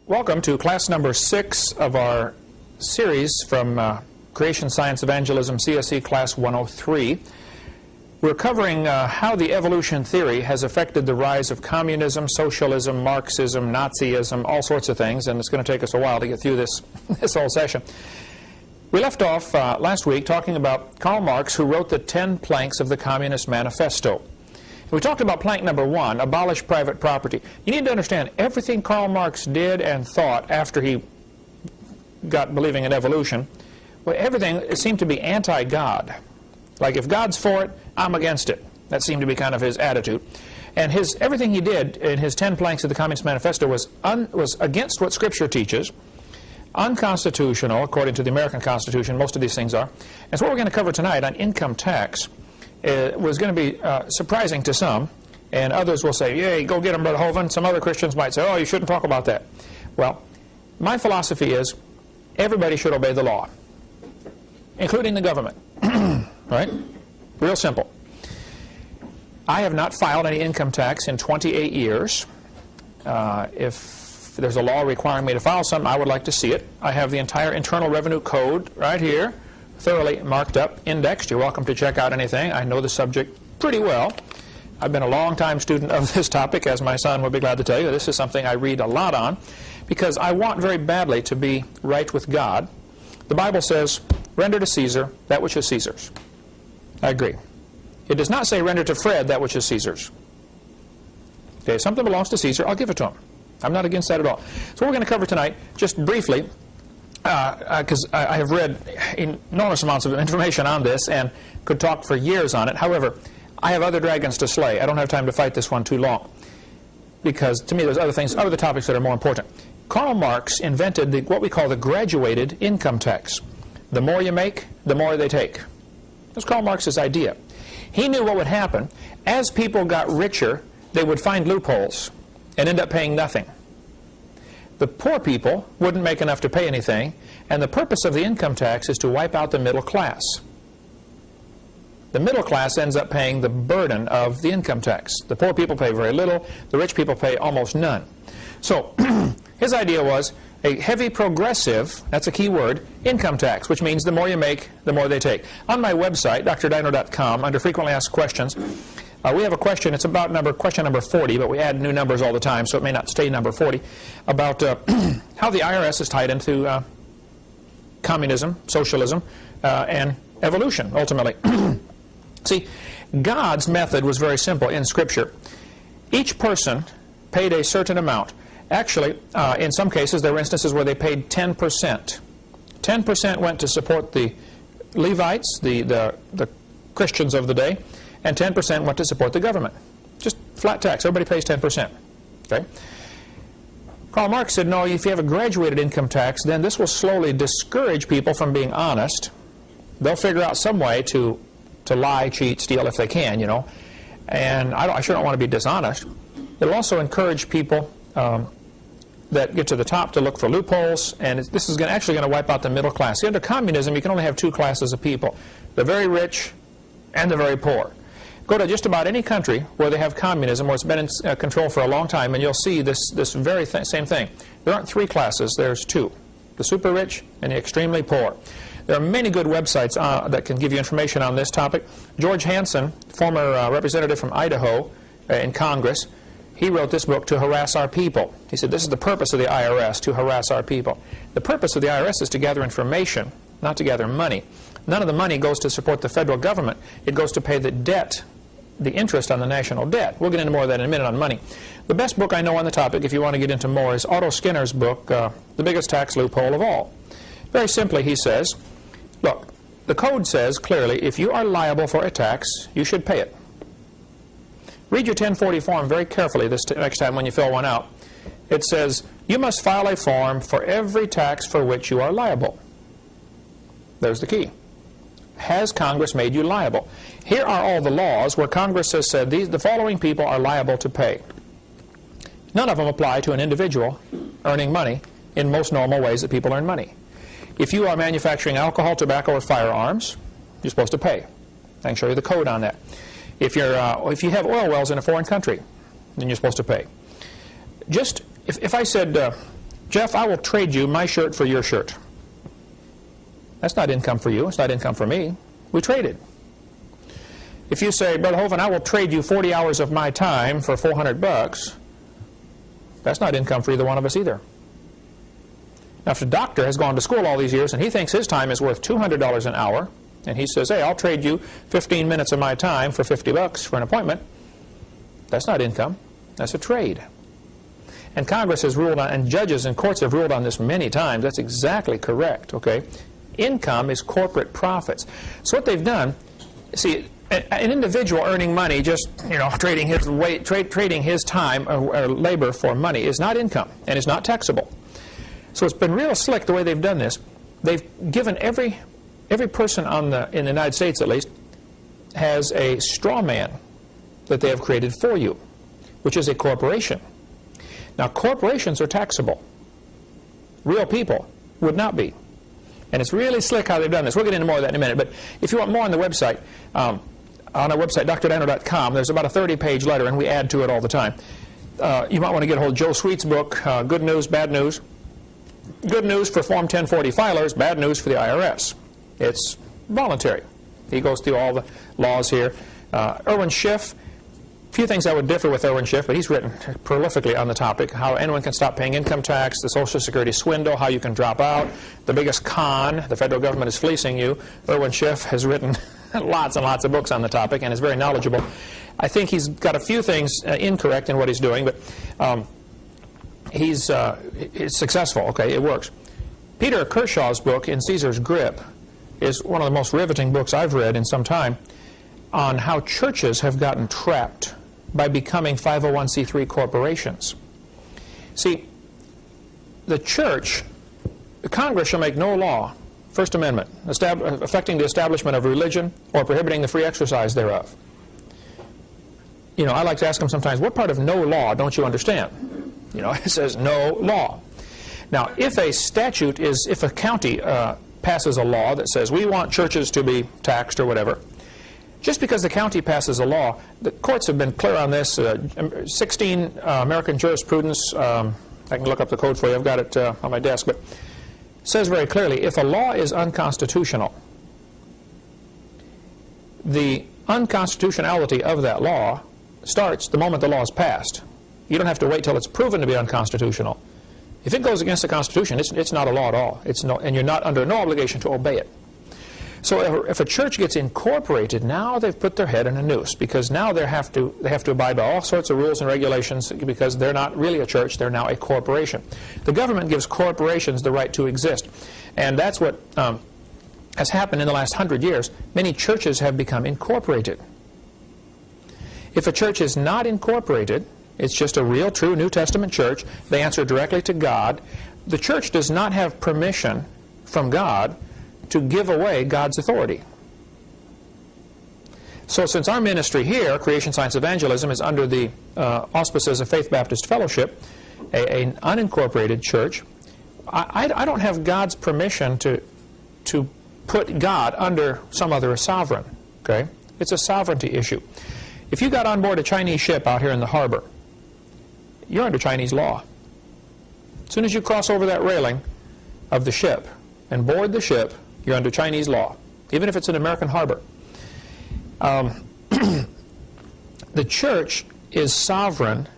Welcome to class number 6 of our series from Creation, Science Evangelism CSE Class 103. We're covering how the evolution theory has affected the rise of communism, socialism, Marxism, Nazism, all sorts of things, and it's going to take us a while to get through this whole session. We left off last week talking about Karl Marx, who wrote the 10 planks of the Communist Manifesto. We talked about plank number 1, abolish private property. You need to understand everything Karl Marx did and thought after he got believing in evolution, well, everything seemed to be anti-God. Like if God's for it, I'm against it. That seemed to be kind of his attitude. And everything he did in his 10 planks of the Communist Manifesto was against what Scripture teaches, unconstitutional according to the American Constitution. Most of these things are. And so what we're going to cover tonight on income tax was going to be surprising to some, and others will say, yay, go get him, Brother Hovind. Some other Christians might say, oh, you shouldn't talk about that. Well, my philosophy is everybody should obey the law, including the government. Right? Real simple. I have not filed any income tax in 28 years. If there's a law requiring me to file something, I would like to see it. I have the entire Internal Revenue Code right here, thoroughly marked up, indexed. You're welcome to check out anything. I know the subject pretty well. I've been a long-time student of this topic, as my son would be glad to tell you. This is something I read a lot on because I want very badly to be right with God. The Bible says, render to Caesar that which is Caesar's. I agree. It does not say render to Fred that which is Caesar's. Okay, if something belongs to Caesar, I'll give it to him. I'm not against that at all. So what we're going to cover tonight, just briefly, because I have read enormous amounts of information on this and could talk for years on it. However, I have other dragons to slay. I don't have time to fight this one too long, because to me there's other topics that are more important. Karl Marx invented what we call the graduated income tax. The more you make, the more they take. That's Karl Marx's idea. He knew what would happen. As people got richer, they would find loopholes and end up paying nothing. The poor people wouldn't make enough to pay anything, and the purpose of the income tax is to wipe out the middle class. The middle class ends up paying the burden of the income tax. The poor people pay very little, the rich people pay almost none. So his idea was a heavy progressive, that's a key word, income tax, which means the more you make, the more they take. On my website, drdino.com, under frequently asked questions, we have a question. It's about question number 40, but we add new numbers all the time, so it may not stay number 40, about how the IRS is tied into communism, socialism, and evolution, ultimately. See, God's method was very simple in Scripture. Each person paid a certain amount. Actually, in some cases, there were instances where they paid 10%. 10% went to support the Levites, the Christians of the day, and 10% went to support the government. Just flat tax. Everybody pays 10%. Okay? Karl Marx said, no, if you have a graduated income tax, then this will slowly discourage people from being honest. They'll figure out some way to lie, cheat, steal if they can, you know. And I sure don't want to be dishonest. It'll also encourage people that get to the top to look for loopholes, and this is actually going to wipe out the middle class. See, under communism, you can only have two classes of people, the very rich and the very poor. Go to just about any country where they have communism, where it's been in control for a long time, and you'll see this very same thing. There aren't three classes, there's two, the super rich and the extremely poor. There are many good websites that can give you information on this topic. George Hansen, former representative from Idaho in Congress, he wrote this book, To Harass Our People. He said, this is the purpose of the IRS, to harass our people. The purpose of the IRS is to gather information, not to gather money. None of the money goes to support the federal government. It goes to pay the debt, the interest on the national debt. We'll get into more of that in a minute on money. The best book I know on the topic, if you want to get into more, is Otto Skinner's book, The Biggest Tax Loophole of All. Very simply, he says, look, the code says clearly, if you are liable for a tax, you should pay it. Read your 1040 form very carefully this next time when you fill one out. It says, you must file a form for every tax for which you are liable. There's the key. Has Congress made you liable? Here are all the laws where Congress has said the following people are liable to pay. None of them apply to an individual earning money in most normal ways that people earn money. If you are manufacturing alcohol, tobacco, or firearms, you're supposed to pay. I can show you the code on that. If you have oil wells in a foreign country, then you're supposed to pay. Just if I said, Jeff, I will trade you my shirt for your shirt. That's not income for you. It's not income for me. We traded. If you say, Brother Hovind, I will trade you 40 hours of my time for $400, that's not income for either one of us either. Now, if a doctor has gone to school all these years and he thinks his time is worth $200 an hour, and he says, hey, I'll trade you 15 minutes of my time for $50 for an appointment, that's not income. That's a trade. And Congress has ruled on, and judges and courts have ruled on this many times. That's exactly correct, okay? Income is corporate profits. So what they've done, see, an individual earning money, just, you know, trading his time or labor for money is not income, and it's not taxable. So it's been real slick the way they've done this. They've given every person in the United States, at least, has a straw man that they have created for you, which is a corporation. Now, corporations are taxable. Real people would not be. And it's really slick how they've done this. We'll get into more of that in a minute. But if you want more on the website, on our website, drdino.com, there's about a 30-page letter, and we add to it all the time. You might want to get a hold of Joe Sweet's book, Good News, Bad News. Good news for Form 1040 filers, bad news for the IRS. It's voluntary. He goes through all the laws here. Erwin Schiff, a few things I would differ with Erwin Schiff, but he's written prolifically on the topic, how anyone can stop paying income tax, the Social Security swindle, how you can drop out, the biggest con, the federal government is fleecing you. Erwin Schiff has written lots and lots of books on the topic and is very knowledgeable. I think he's got a few things incorrect in what he's doing, but he's successful. Okay, it works. Peter Kershaw's book, In Caesar's Grip, is one of the most riveting books I've read in some time on how churches have gotten trapped by becoming 501c3 corporations. See, the church, Congress shall make no law, First Amendment, affecting the establishment of religion or prohibiting the free exercise thereof. You know, I like to ask them sometimes, what part of no law don't you understand? You know, it says no law. Now, if a statute is, if a county passes a law that says we want churches to be taxed or whatever, just because the county passes a law, the courts have been clear on this. 16 American jurisprudence, I can look up the code for you, I've got it on my desk, but it says very clearly, if a law is unconstitutional, the unconstitutionality of that law starts the moment the law is passed. You don't have to wait till it's proven to be unconstitutional. If it goes against the Constitution, it's not a law at all. And you're not under no obligation to obey it. So if a church gets incorporated, now they've put their head in a noose, because now they have to abide by all sorts of rules and regulations, because they're not really a church, they're now a corporation. The government gives corporations the right to exist. And that's what has happened in the last 100 years. Many churches have become incorporated. If a church is not incorporated, it's just a real, true New Testament church. They answer directly to God. The church does not have permission from God to give away God's authority. So since our ministry here, Creation Science Evangelism, is under the auspices of Faith Baptist Fellowship, an unincorporated church, I don't have God's permission to put God under some other sovereign. Okay? It's a sovereignty issue. If you got on board a Chinese ship out here in the harbor, you're under Chinese law. As soon as you cross over that railing of the ship and board the ship, you're under Chinese law, even if it's an American harbor. The church is sovereign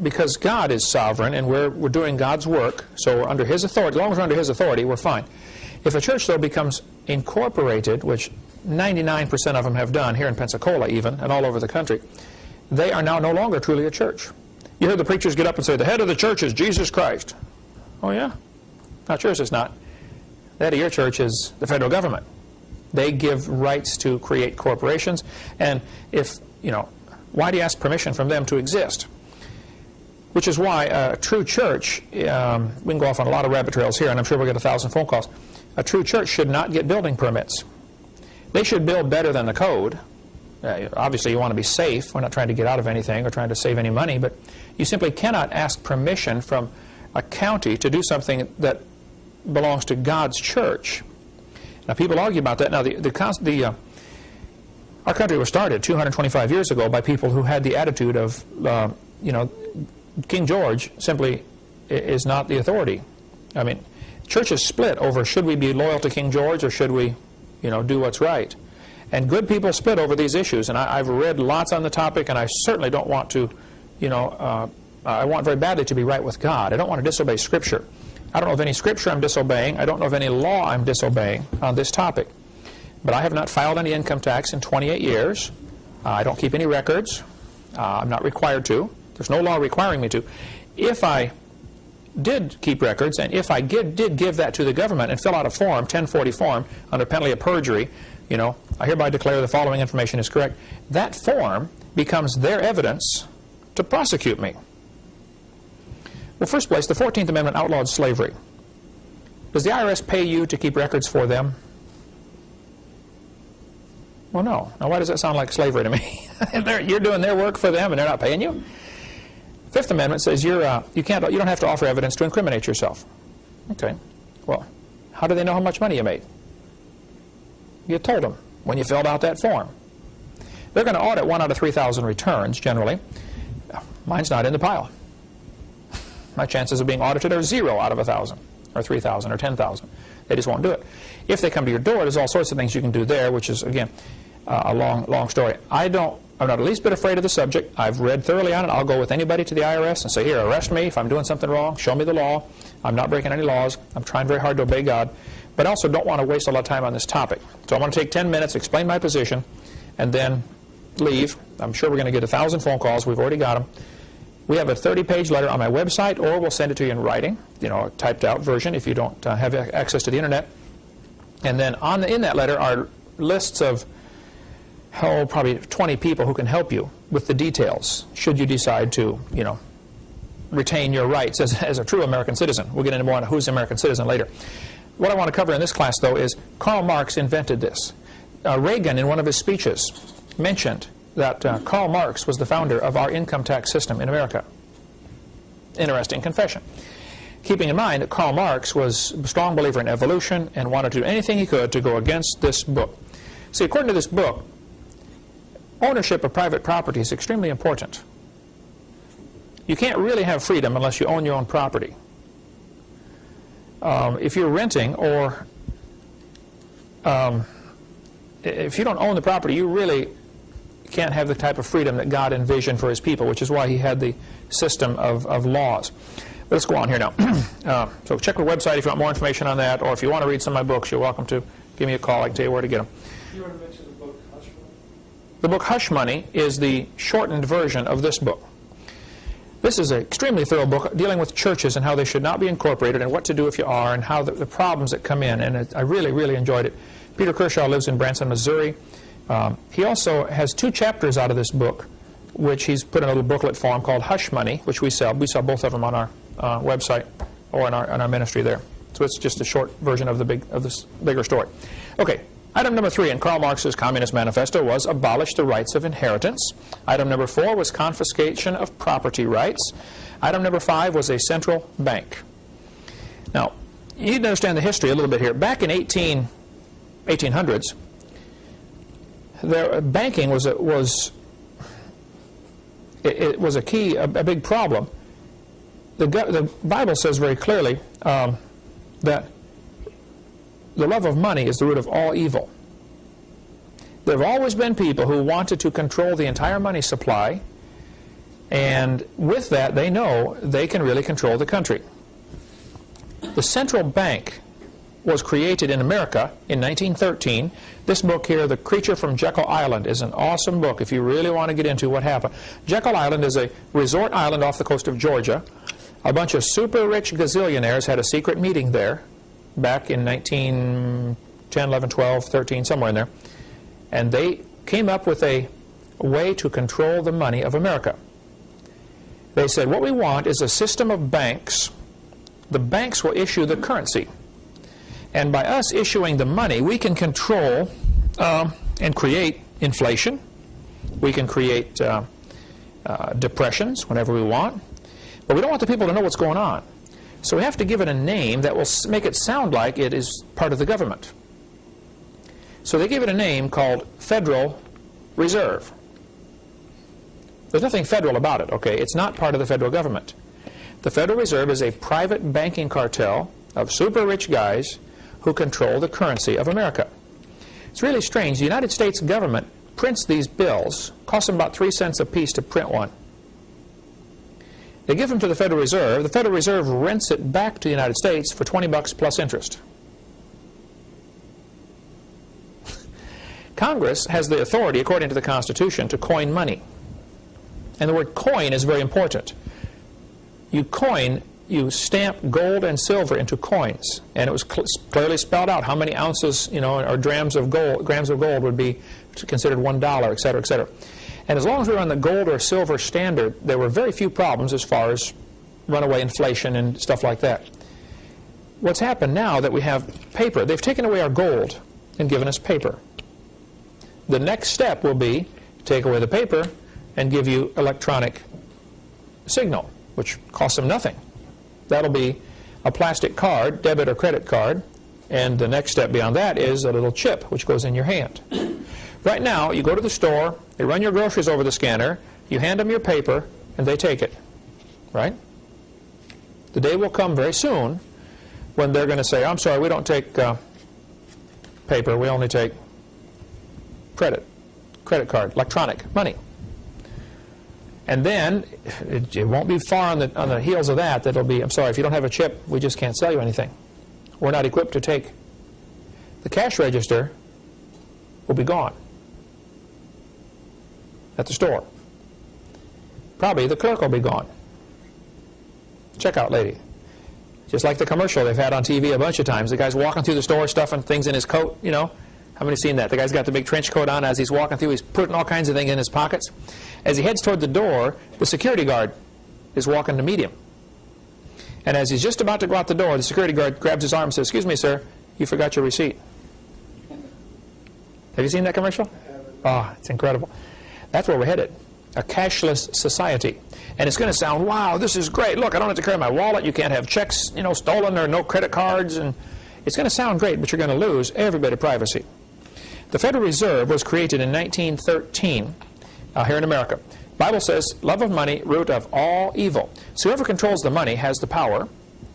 because God is sovereign, and we're doing God's work, so we're under His authority. As long as we're under His authority, we're fine. If a church, though, becomes incorporated, which 99% of them have done here in Pensacola even, and all over the country, they are now no longer truly a church. You hear the preachers get up and say, the head of the church is Jesus Christ. Oh yeah? Not yours, it's not. The head of your church is the federal government. They give rights to create corporations, and if, you know, why do you ask permission from them to exist? Which is why a true church, we can go off on a lot of rabbit trails here, and I'm sure we'll get 1,000 phone calls. A true church should not get building permits. They should build better than the code. Obviously, you want to be safe. We're not trying to get out of anything or trying to save any money, but you simply cannot ask permission from a county to do something that belongs to God's church. Now, people argue about that. Now, our country was started 225 years ago by people who had the attitude of, you know, King George simply is not the authority. I mean, churches split over should we be loyal to King George or should we, do what's right. And good people split over these issues. And I've read lots on the topic, and I certainly don't want to, I want very badly to be right with God. I don't want to disobey Scripture. I don't know of any Scripture I'm disobeying. I don't know of any law I'm disobeying on this topic. But I have not filed any income tax in 28 years. I don't keep any records. I'm not required to. There's no law requiring me to. If I did keep records, and if I did give that to the government and fill out a form, 1040 form, under penalty of perjury, I hereby declare the following information is correct, that form becomes their evidence to prosecute me. Well, first place, the 14th Amendment outlawed slavery. Does the IRS pay you to keep records for them? Well, no. Now, why does that sound like slavery to me? You're doing their work for them and they're not paying you? Fifth Amendment says you don't have to offer evidence to incriminate yourself. Okay. Well, how do they know how much money you made? You told them when you filled out that form. They're going to audit 1 out of 3,000 returns, generally. Mine's not in the pile. My chances of being audited are 0 out of 1,000, or 3,000, or 10,000. They just won't do it. If they come to your door, there's all sorts of things you can do there, which is, again, a long story. I'm not the least bit afraid of the subject. I've read thoroughly on it. I'll go with anybody to the IRS and say, here, arrest me if I'm doing something wrong. Show me the law. I'm not breaking any laws. I'm trying very hard to obey God. But I also don't want to waste a lot of time on this topic. So I want to take 10 minutes, explain my position, and then leave. I'm sure we're going to get 1,000 phone calls. We've already got them. We have a 30-page letter on my website, or we'll send it to you in writing, a typed-out version if you don't have access to the Internet. And then in that letter are lists of, probably 20 people who can help you with the details, should you decide to, retain your rights as a true American citizen. We'll get into more on who's an American citizen later. What I want to cover in this class, though, is Karl Marx invented this. Reagan, in one of his speeches, mentioned that Karl Marx was the founder of our income tax system in America. Interesting confession. Keeping in mind that Karl Marx was a strong believer in evolution and wanted to do anything he could to go against this book. See, according to this book, ownership of private property is extremely important. You can't really have freedom unless you own your own property. If you're renting or if you don't own the property, you really can't have the type of freedom that God envisioned for His people, which is why He had the system of laws. Let's go on here now. So check the website if you want more information on that, or if you want to read some of my books, you're welcome to give me a call. I can tell you where to get them. You want to mention the book Hush Money? The book Hush Money is the shortened version of this book. This is an extremely thorough book dealing with churches and how they should not be incorporated and what to do if you are and how the problems that come in. And I really, really enjoyed it. Peter Kershaw lives in Branson, Missouri. He also has 2 chapters out of this book, which he's put in a little booklet form called Hush Money, which we sell. We sell both of them on our website or in our ministry there. So it's just a short version of this bigger story. Okay. Item number 3 in Karl Marx's Communist Manifesto was abolish the rights of inheritance. Item number 4 was confiscation of property rights. Item number 5 was a central bank. Now, you need to understand the history a little bit here. Back in 1800s, banking was a big problem. The Bible says very clearly that the love of money is the root of all evil. There have always been people who wanted to control the entire money supply, and with that they know they can really control the country. The central bank was created in America in 1913. This book here, The Creature from Jekyll Island, is an awesome book if you really want to get into what happened. Jekyll Island is a resort island off the coast of Georgia. A bunch of super rich gazillionaires had a secret meeting there back in 1910, 11, 12, 13, somewhere in there. And they came up with a way to control the money of America. They said, what we want is a system of banks. The banks will issue the currency. And by us issuing the money, we can control and create inflation. We can create depressions whenever we want. But we don't want the people to know what's going on. So we have to give it a name that will make it sound like it is part of the government. So they gave it a name called Federal Reserve. There's nothing federal about it, okay? It's not part of the federal government. The Federal Reserve is a private banking cartel of super rich guys who control the currency of America. It's really strange. The United States government prints these bills, costs them about 3 cents a piece to print one. They give them to the Federal Reserve. The Federal Reserve rents it back to the United States for 20 bucks plus interest. Congress has the authority, according to the Constitution, to coin money. And the word coin is very important. You coin, you stamp gold and silver into coins. And it was clearly spelled out how many ounces, or grams of gold would be considered $1, et cetera, et cetera. And as long as we were on the gold or silver standard, there were very few problems as far as runaway inflation and stuff like that. What's happened now that we have paper, they've taken away our gold and given us paper. The next step will be to take away the paper and give you electronic signal, which costs them nothing. That'll be a plastic card, debit or credit card, and the next step beyond that is a little chip which goes in your hand. Right now, you go to the store, they run your groceries over the scanner, you hand them your paper, and they take it. Right? The day will come very soon when they're going to say, I'm sorry, we don't take paper, we only take credit card, electronic money. And then it won't be far on the heels of that it'll be, I'm sorry, if you don't have a chip, we just can't sell you anything. We're not equipped to take. The cash register will be gone at the store. Probably the clerk will be gone. Checkout lady. Just like the commercial they've had on TV a bunch of times. The guy's walking through the store stuffing things in his coat, How many seen that? The guy's got the big trench coat on. As he's walking through, he's putting all kinds of things in his pockets. As he heads toward the door, the security guard is walking to meet him. And as he's just about to go out the door, the security guard grabs his arm and says, excuse me, sir, you forgot your receipt. Have you seen that commercial? Oh, it's incredible. That's where we're headed. A cashless society. And it's going to sound, wow, this is great. Look, I don't have to carry my wallet. You can't have checks, stolen. There are no credit cards. And it's going to sound great, but you're going to lose every bit of privacy. The Federal Reserve was created in 1913 here in America. The Bible says, love of money, root of all evil. So whoever controls the money has the power.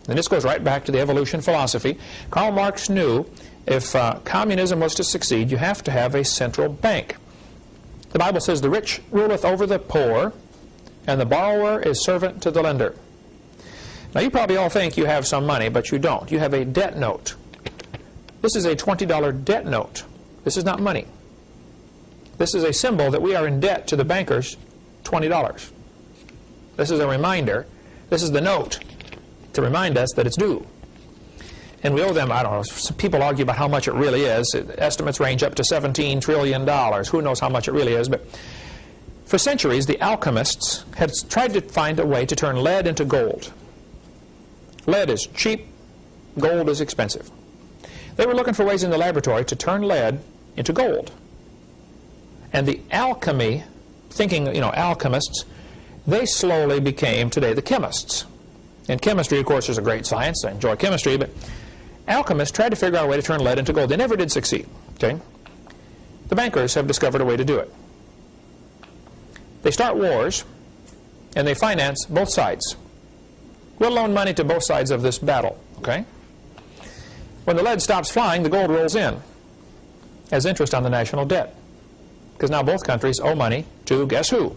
And this goes right back to the evolution philosophy. Karl Marx knew if communism was to succeed, you have to have a central bank. The Bible says, the rich ruleth over the poor, and the borrower is servant to the lender. Now, you probably all think you have some money, but you don't. You have a debt note. This is a $20 debt note. This is not money. This is a symbol that we are in debt to the bankers, $20. This is a reminder. This is the note to remind us that it's due. And we owe them, I don't know, some people argue about how much it really is. Estimates range up to $17 trillion. Who knows how much it really is? But for centuries, the alchemists had tried to find a way to turn lead into gold. Lead is cheap. Gold is expensive. They were looking for ways in the laboratory to turn lead into gold. And the alchemy, thinking, alchemists, they slowly became, today, the chemists. And chemistry, of course, is a great science. I enjoy chemistry, but alchemists tried to figure out a way to turn lead into gold. They never did succeed. Okay? The bankers have discovered a way to do it. They start wars, and they finance both sides. We'll loan money to both sides of this battle. Okay? When the lead stops flying, the gold rolls in as interest on the national debt. Because now both countries owe money to, guess who?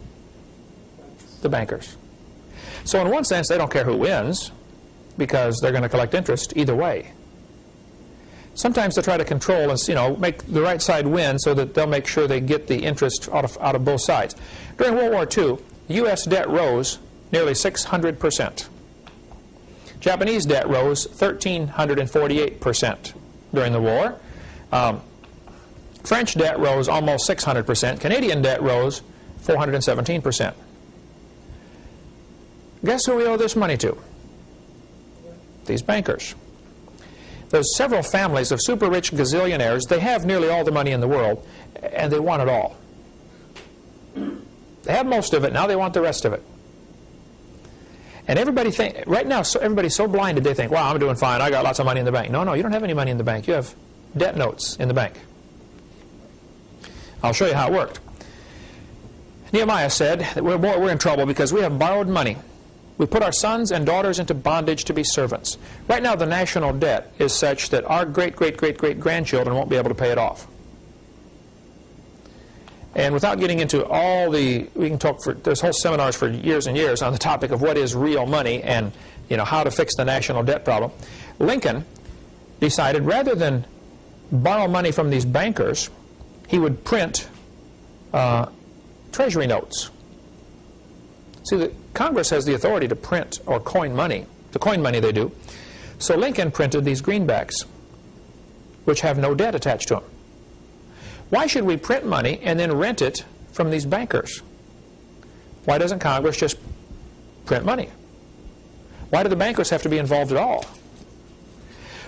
The bankers. So in one sense, they don't care who wins, because they're going to collect interest either way. Sometimes they try to control and make the right side win so that they'll make sure they get the interest out of both sides. During World War II, U.S. debt rose nearly 600%. Japanese debt rose 1,348% during the war. French debt rose almost 600%. Canadian debt rose 417%. Guess who we owe this money to? These bankers. There's several families of super rich gazillionaires. They have nearly all the money in the world, and they want it all. They have most of it. Now they want the rest of it. And right now, everybody's so blinded, they think, wow, I'm doing fine. I got lots of money in the bank. No, you don't have any money in the bank. You have debt notes in the bank. I'll show you how it worked. Nehemiah said that we're in trouble because we have borrowed money We put our sons and daughters into bondage to be servants. Right now, the national debt is such that our great-great-great-great-grandchildren won't be able to pay it off. And without getting into all the, we can talk for, there's whole seminars for years and years on the topic of what is real money and, you know, how to fix the national debt problem. Lincoln decided rather than borrow money from these bankers, he would print treasury notes. See, the Congress has the authority to print or coin money. To coin money they do. So Lincoln printed these greenbacks, which have no debt attached to them. Why should we print money and then rent it from these bankers? Why doesn't Congress just print money? Why do the bankers have to be involved at all?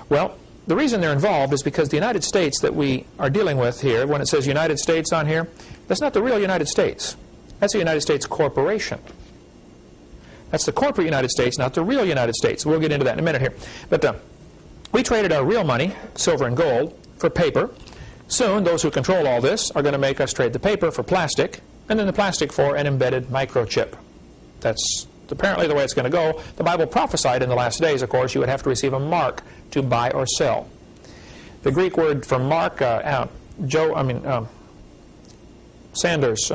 Well, the reason they're involved is because the United States that we are dealing with here, when it says United States on here, that's not the real United States. That's the United States corporation. That's the corporate United States, not the real United States. We'll get into that in a minute here. But we traded our real money, silver and gold, for paper. Soon, those who control all this are going to make us trade the paper for plastic, and then the plastic for an embedded microchip. That's apparently the way it's going to go. The Bible prophesied in the last days, of course, you would have to receive a mark to buy or sell. The Greek word for mark, Sanders,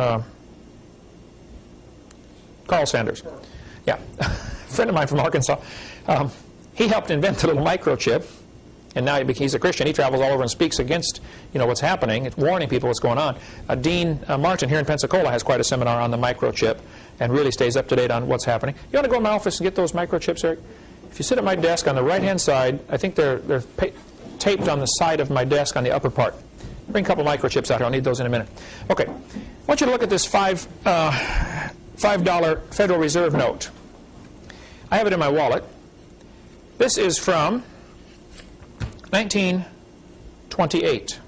Carl Sanders, yeah, a friend of mine from Arkansas, he helped invent the little microchip, and now he's a Christian. He travels all over and speaks against, you know, what's happening. It's warning people what's going on. Dean Martin here in Pensacola has quite a seminar on the microchip and really stays up to date on what's happening. You want to go in my office and get those microchips, Eric? If you sit at my desk on the right-hand side, I think they're taped on the side of my desk on the upper part. Bring a couple microchips out here. I'll need those in a minute. Okay. I want you to look at this $5 Federal Reserve note. I have it in my wallet. This is from 1928.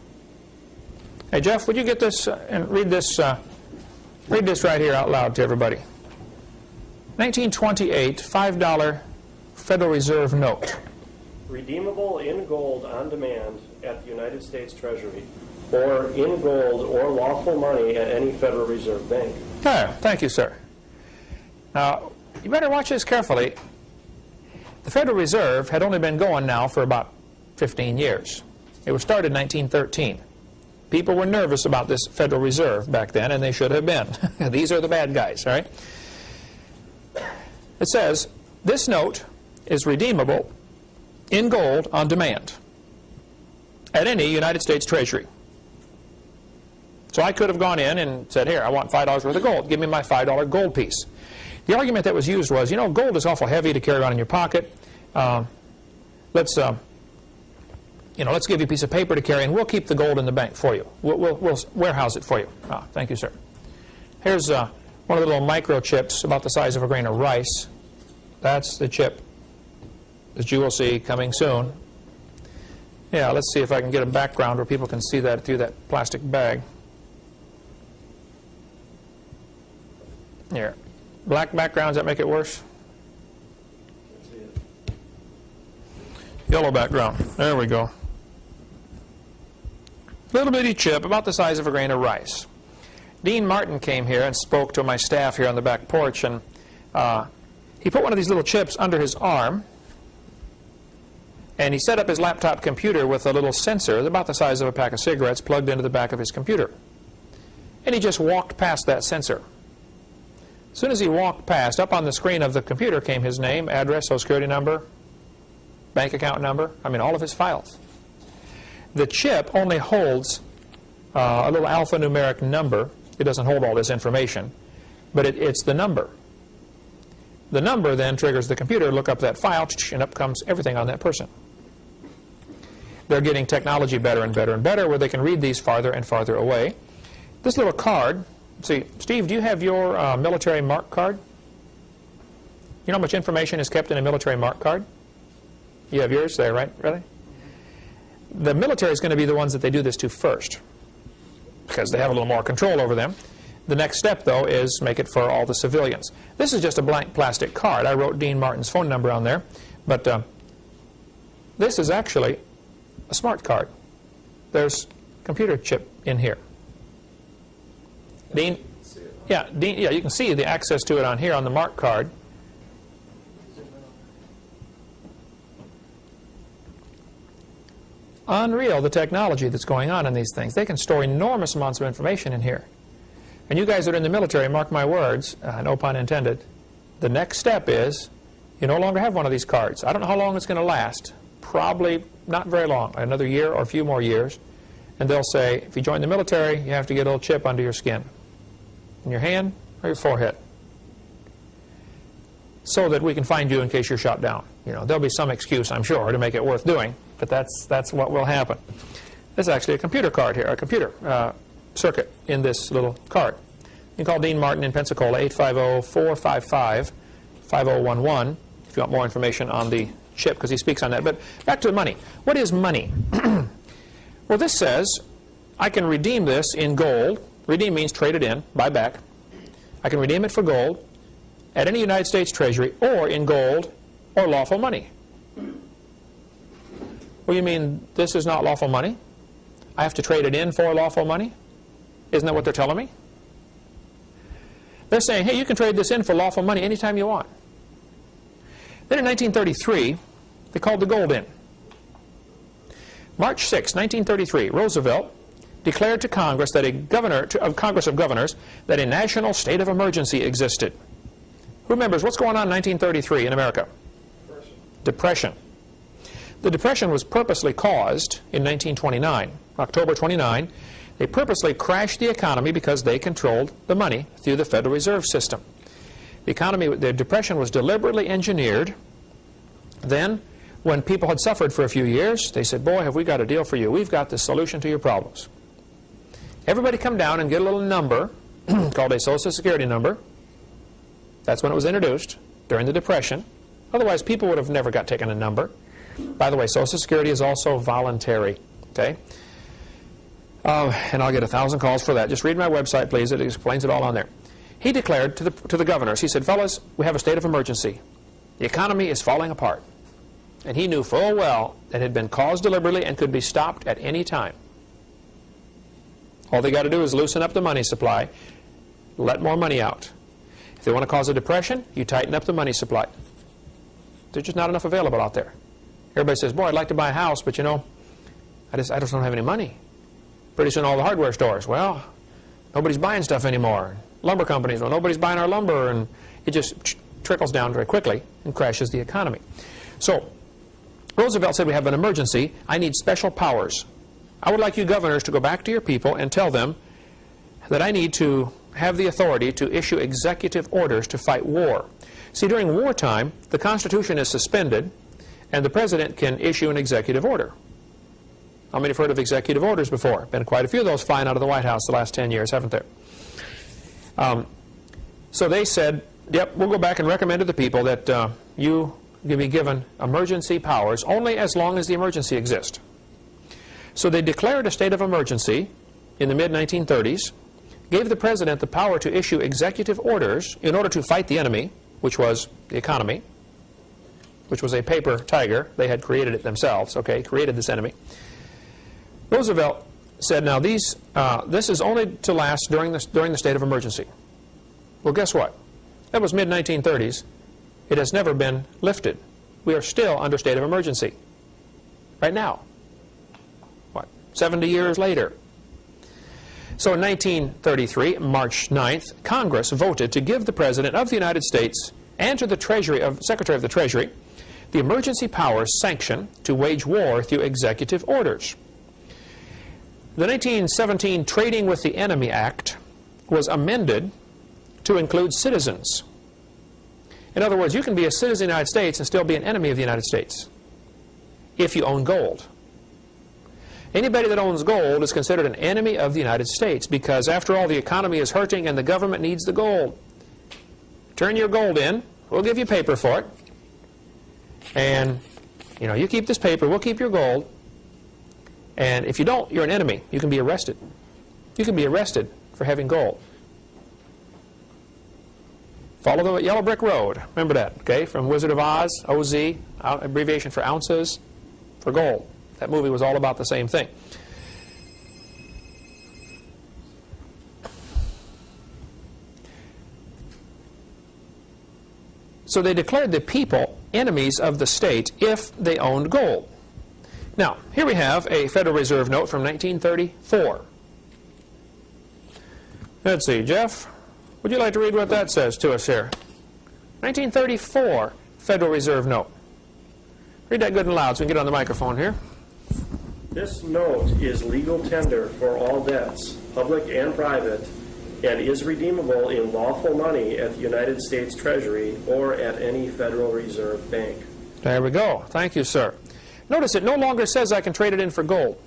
Hey, Jeff, would you get this and read this right here out loud to everybody. 1928 $5 Federal Reserve note. Redeemable in gold on demand at the United States Treasury, or in gold or lawful money at any Federal Reserve bank. Ah, thank you, sir. Now, you better watch this carefully. The Federal Reserve had only been going now for about 15 years. It was started in 1913. People were nervous about this Federal Reserve back then, and they should have been. These are the bad guys, all right? It says, this note is redeemable in gold on demand at any United States Treasury. So I could have gone in and said, here, I want $5 worth of gold. Give me my $5 gold piece. The argument that was used was, you know, gold is awful heavy to carry around in your pocket. Let's give you a piece of paper to carry, and we'll keep the gold in the bank for you. We'll warehouse it for you. Ah, thank you, sir. Here's one of the little microchips about the size of a grain of rice. That's the chip that you will see coming soon. Yeah, let's see if I can get a background where people can see that through that plastic bag. Here. Black backgrounds, that make it worse? Yellow background. There we go. Little bitty chip, about the size of a grain of rice. Dean Martin came here and spoke to my staff here on the back porch, and he put one of these little chips under his arm, and he set up his laptop computer with a little sensor about the size of a pack of cigarettes plugged into the back of his computer. And he just walked past that sensor. As soon as he walked past, up on the screen of the computer came his name, address, Social Security number, bank account number, all of his files. The chip only holds a little alphanumeric number. It doesn't hold all this information, but it's the number. The number then triggers the computer to look up that file, and up comes everything on that person. They're getting technology better and better and better where they can read these farther and farther away. This little card, see, Steve, do you have your military mark card? You know how much information is kept in a military mark card? You have yours there, right? Really? The military is going to be the ones that they do this to first, because they have a little more control over them. The next step, though, is make it for all the civilians. This is just a blank plastic card. I wrote Dean Martin's phone number on there, but this is actually a smart card. There's a computer chip in here. Dean, yeah, you can see the access to it on here on the mark card. Unreal, the technology that's going on in these things. They can store enormous amounts of information in here. And you guys that are in the military, mark my words, no pun intended, the next step is you no longer have one of these cards. I don't know how long it's going to last. Probably not very long, another year or a few more years. And they'll say, if you join the military, you have to get a little chip under your skin, in your hand or your forehead, so that we can find you in case you're shot down. You know, there'll be some excuse, I'm sure, to make it worth doing, but that's what will happen. There's actually a computer card here, a computer circuit in this little card. You can call Dean Martin in Pensacola, 850-455-5011, if you want more information on the chip, because he speaks on that. But back to the money. What is money? Well, this says I can redeem this in gold. Redeem means trade it in, buy back. I can redeem it for gold at any United States Treasury or in gold or lawful money. Well, you mean this is not lawful money? I have to trade it in for lawful money? Isn't that what they're telling me? They're saying, hey, you can trade this in for lawful money anytime you want. Then in 1933, they called the gold in. March 6, 1933, Roosevelt declared to Congress that Congress of Governors that a national state of emergency existed. Who remembers what's going on in 1933 in America? Depression. The Depression was purposely caused in 1929, October 29. They purposely crashed the economy because they controlled the money through the Federal Reserve System. The Depression was deliberately engineered. Then, when people had suffered for a few years, they said, boy, have we got a deal for you. We've got the solution to your problems. Everybody come down and get a little number called a Social Security number. That's when it was introduced, during the Depression. Otherwise, people would have never got taken a number. By the way, Social Security is also voluntary. Okay? And I'll get 1,000 calls for that. Just read my website, please. It explains it all on there. He declared to the governors, he said, fellas, we have a state of emergency. The economy is falling apart. And he knew full well that it had been caused deliberately and could be stopped at any time. All they got to do is loosen up the money supply, let more money out. If they want to cause a depression, you tighten up the money supply. There's just not enough available out there. Everybody says, boy, I'd like to buy a house, but you know, I just don't have any money. Pretty soon all the hardware stores, well, nobody's buying stuff anymore. Lumber companies, well, nobody's buying our lumber, and it just trickles down very quickly and crashes the economy. So Roosevelt said, we have an emergency. I need special powers. I would like you governors to go back to your people and tell them that I need to have the authority to issue executive orders to fight war. See, during wartime, the Constitution is suspended, and the President can issue an executive order. How many have heard of executive orders before? Been quite a few of those flying out of the White House the last 10 years, haven't there? So they said, yep, we'll go back and recommend to the people that you be given emergency powers only as long as the emergency exists. So they declared a state of emergency in the mid-1930s, gave the President the power to issue executive orders in order to fight the enemy, which was the economy, which was a paper tiger. They had created it themselves, okay, created this enemy. Roosevelt said, now this is only to last during the state of emergency. Well, guess what? That was mid-1930s. It has never been lifted. We are still under state of emergency right now. What, 70 years later? So in 1933, March 9th, Congress voted to give the President of the United States and to the Secretary of the Treasury the emergency powers sanction to wage war through executive orders. The 1917 Trading with the Enemy Act was amended to include citizens. In other words, you can be a citizen of the United States and still be an enemy of the United States if you own gold. Anybody that owns gold is considered an enemy of the United States because, after all, the economy is hurting and the government needs the gold. Turn your gold in. We'll give you paper for it. And, you know, you keep this paper, we'll keep your gold. And if you don't, you're an enemy. You can be arrested. You can be arrested for having gold. Follow the yellow brick road. Remember that, okay? From Wizard of Oz, OZ, abbreviation for ounces, for gold. That movie was all about the same thing. So they declared the people enemies of the state if they owned gold. Now, here we have a Federal Reserve note from 1934. Let's see, Jeff, would you like to read what that says to us here? 1934 Federal Reserve note. Read that good and loud so we can get on the microphone here. This note is legal tender for all debts, public and private, and is redeemable in lawful money at the United States Treasury or at any Federal Reserve Bank. There we go. Thank you, sir. Notice it no longer says I can trade it in for gold.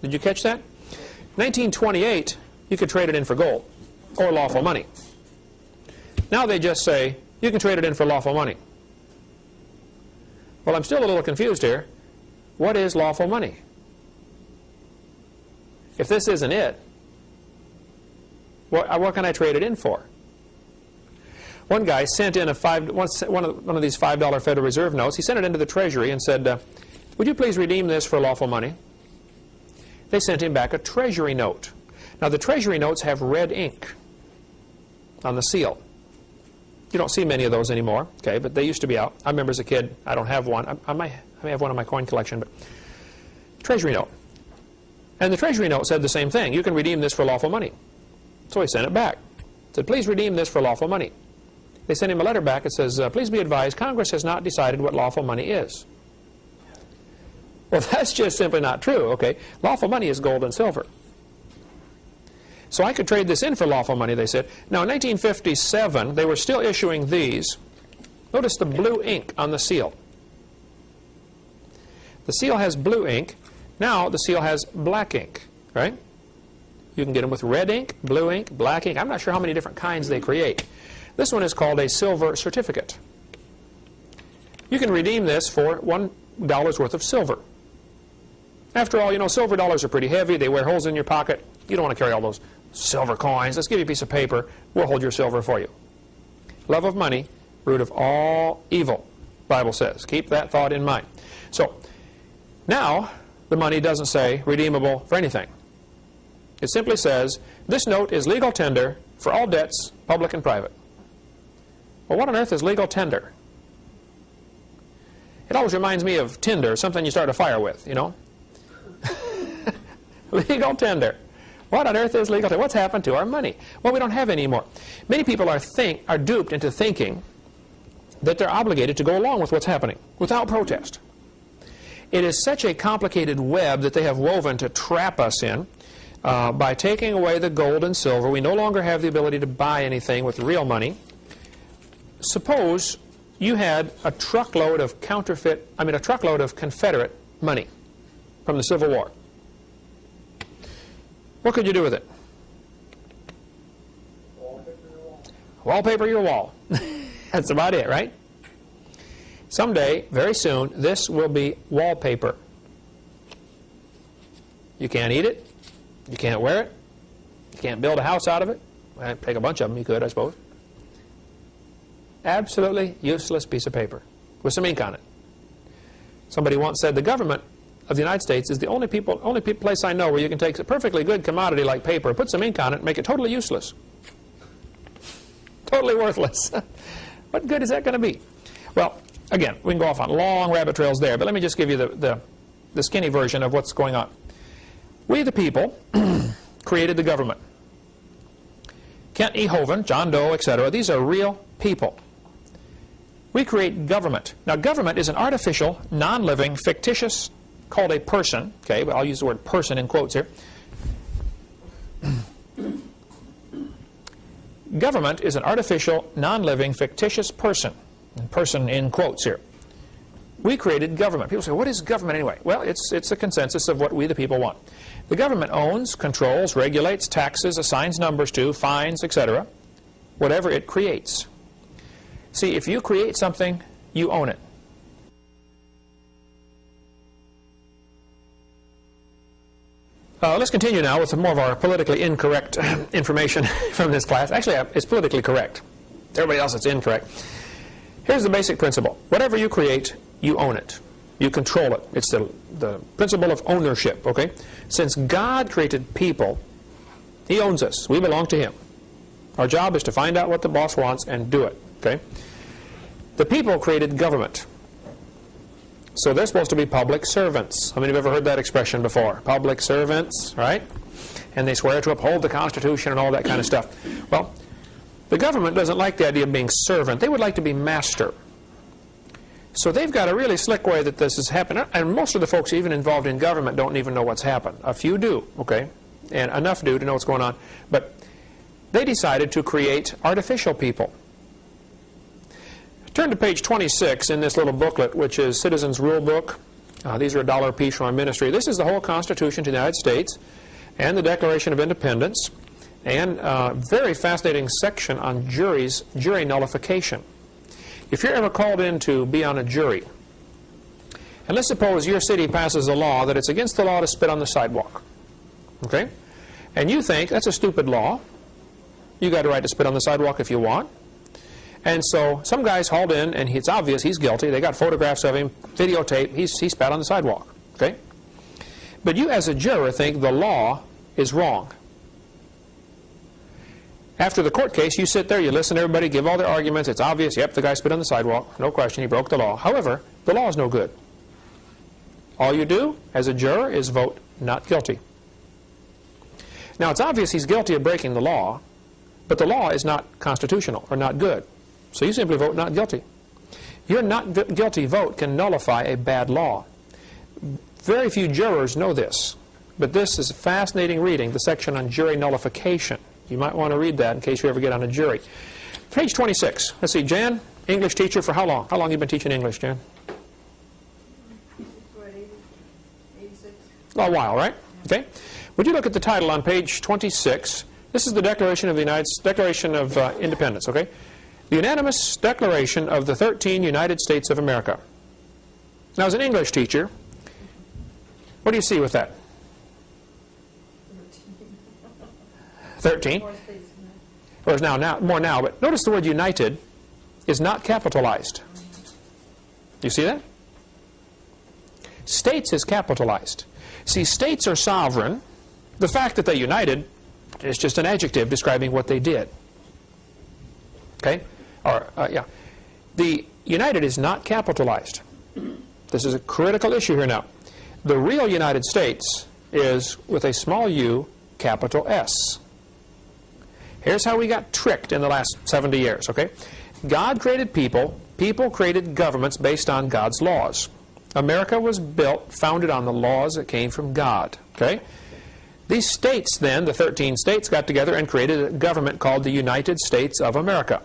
Did you catch that? 1928, you could trade it in for gold or lawful money. Now they just say you can trade it in for lawful money. Well, I'm still a little confused here. What is lawful money? If this isn't it, what can I trade it in for? One guy sent in one of these $5 Federal Reserve notes. He sent it into the Treasury and said, would you please redeem this for lawful money? They sent him back a Treasury note. Now, the Treasury notes have red ink on the seal. You don't see many of those anymore, okay, but they used to be out. I remember as a kid, I don't have one. I may have one in my coin collection, but Treasury note. And the Treasury note said the same thing. You can redeem this for lawful money. So he sent it back. Said, please redeem this for lawful money. They sent him a letter back. It says, please be advised, Congress has not decided what lawful money is. Well, that's just simply not true, okay? Lawful money is gold and silver. So I could trade this in for lawful money, they said. Now, in 1957, they were still issuing these. Notice the blue ink on the seal. The seal has blue ink. Now the seal has black ink, right? You can get them with red ink, blue ink, black ink. I'm not sure how many different kinds they create. This one is called a silver certificate. You can redeem this for $1 worth of silver. After all, you know, silver dollars are pretty heavy. They wear holes in your pocket. You don't want to carry all those silver coins. Let's give you a piece of paper. We'll hold your silver for you. Love of money, root of all evil, the Bible says. Keep that thought in mind. So, now the money doesn't say redeemable for anything. It simply says, this note is legal tender for all debts, public and private. Well, what on earth is legal tender? It always reminds me of tinder, something you start a fire with, you know? Legal tender. What on earth is legal tender? What's happened to our money? Well, we don't have any more. Many people are duped into thinking that they're obligated to go along with what's happening without protest. It is such a complicated web that they have woven to trap us in. By taking away the gold and silver, we no longer have the ability to buy anything with real money. Suppose you had a truckload of Confederate money from the Civil War. What could you do with it? Wallpaper your wall. That's about it, right? Someday, very soon, this will be wallpaper. You can't eat it. You can't wear it. You can't build a house out of it. Well, take a bunch of them, you could, I suppose. Absolutely useless piece of paper with some ink on it. Somebody once said the government of the United States is the only place I know where you can take a perfectly good commodity like paper, put some ink on it, and make it totally useless. Totally worthless. What good is that going to be? Well, again, we can go off on long rabbit trails there, but let me just give you the skinny version of what's going on. We, the people, created the government. Kent E. Hovind, John Doe, etc. These are real people. We create government. Now, government is an artificial, non-living, fictitious, called a person. Okay, but I'll use the word person in quotes here. Government is an artificial, non-living, fictitious person. And person in quotes here. We created government. People say, what is government anyway? Well, it's a consensus of what we the people want. The government owns, controls, regulates, taxes, assigns numbers to, fines, etc. Whatever it creates. See, if you create something, you own it. Let's continue now with some more of our politically incorrect information from this class. Actually, it's politically correct. Everybody else, it's incorrect. Here's the basic principle. Whatever you create, you own it. You control it. It's the principle of ownership, okay? Since God created people, He owns us. We belong to Him. Our job is to find out what the boss wants and do it, okay? The people created government. So they're supposed to be public servants. How many have ever heard that expression before? Public servants, right? And they swear to uphold the Constitution and all that kind of stuff. Well, the government doesn't like the idea of being servant. They would like to be master. So they've got a really slick way that this is happening. And most of the folks even involved in government don't even know what's happened. A few do, okay? And enough do to know what's going on. But they decided to create artificial people. Turn to page 26 in this little booklet, which is Citizens Rule Book. These are $1 apiece from our ministry. This is the whole Constitution to the United States and the Declaration of Independence, and a very fascinating section on jury nullification. If you're ever called in to be on a jury, and let's suppose your city passes a law that it's against the law to spit on the sidewalk, okay? And you think that's a stupid law. You got a right to spit on the sidewalk if you want. And so some guy's hauled in, and it's obvious he's guilty. They got photographs of him, videotape. He spat on the sidewalk, okay? But you as a juror think the law is wrong. After the court case, you sit there, you listen to everybody, give all their arguments. It's obvious, yep, the guy spit on the sidewalk. No question, he broke the law. However, the law is no good. All you do as a juror is vote not guilty. Now, it's obvious he's guilty of breaking the law, but the law is not constitutional or not good. So you simply vote not guilty. Your not guilty vote can nullify a bad law. Very few jurors know this, but this is fascinating reading, the section on jury nullification. You might want to read that in case you ever get on a jury. Page 26. Let's see, Jan, English teacher for how long? How long have you been teaching English, Jan? 86. A while, right? Okay. Would you look at the title on page 26? This is the Declaration of Independence, okay? The unanimous declaration of the 13 United States of America. Now, as an English teacher, what do you see with that? 13. Well, there's more now, but notice the word united is not capitalized. You see that? States is capitalized. See, states are sovereign. The fact that they united is just an adjective describing what they did. Okay? Or, yeah. The united is not capitalized. This is a critical issue here now. The real United States is with a small u, capital S. Here's how we got tricked in the last 70 years, okay? God created people. People created governments based on God's laws. America was founded on the laws that came from God, okay? These states then, the 13 states, got together and created a government called the United States of America.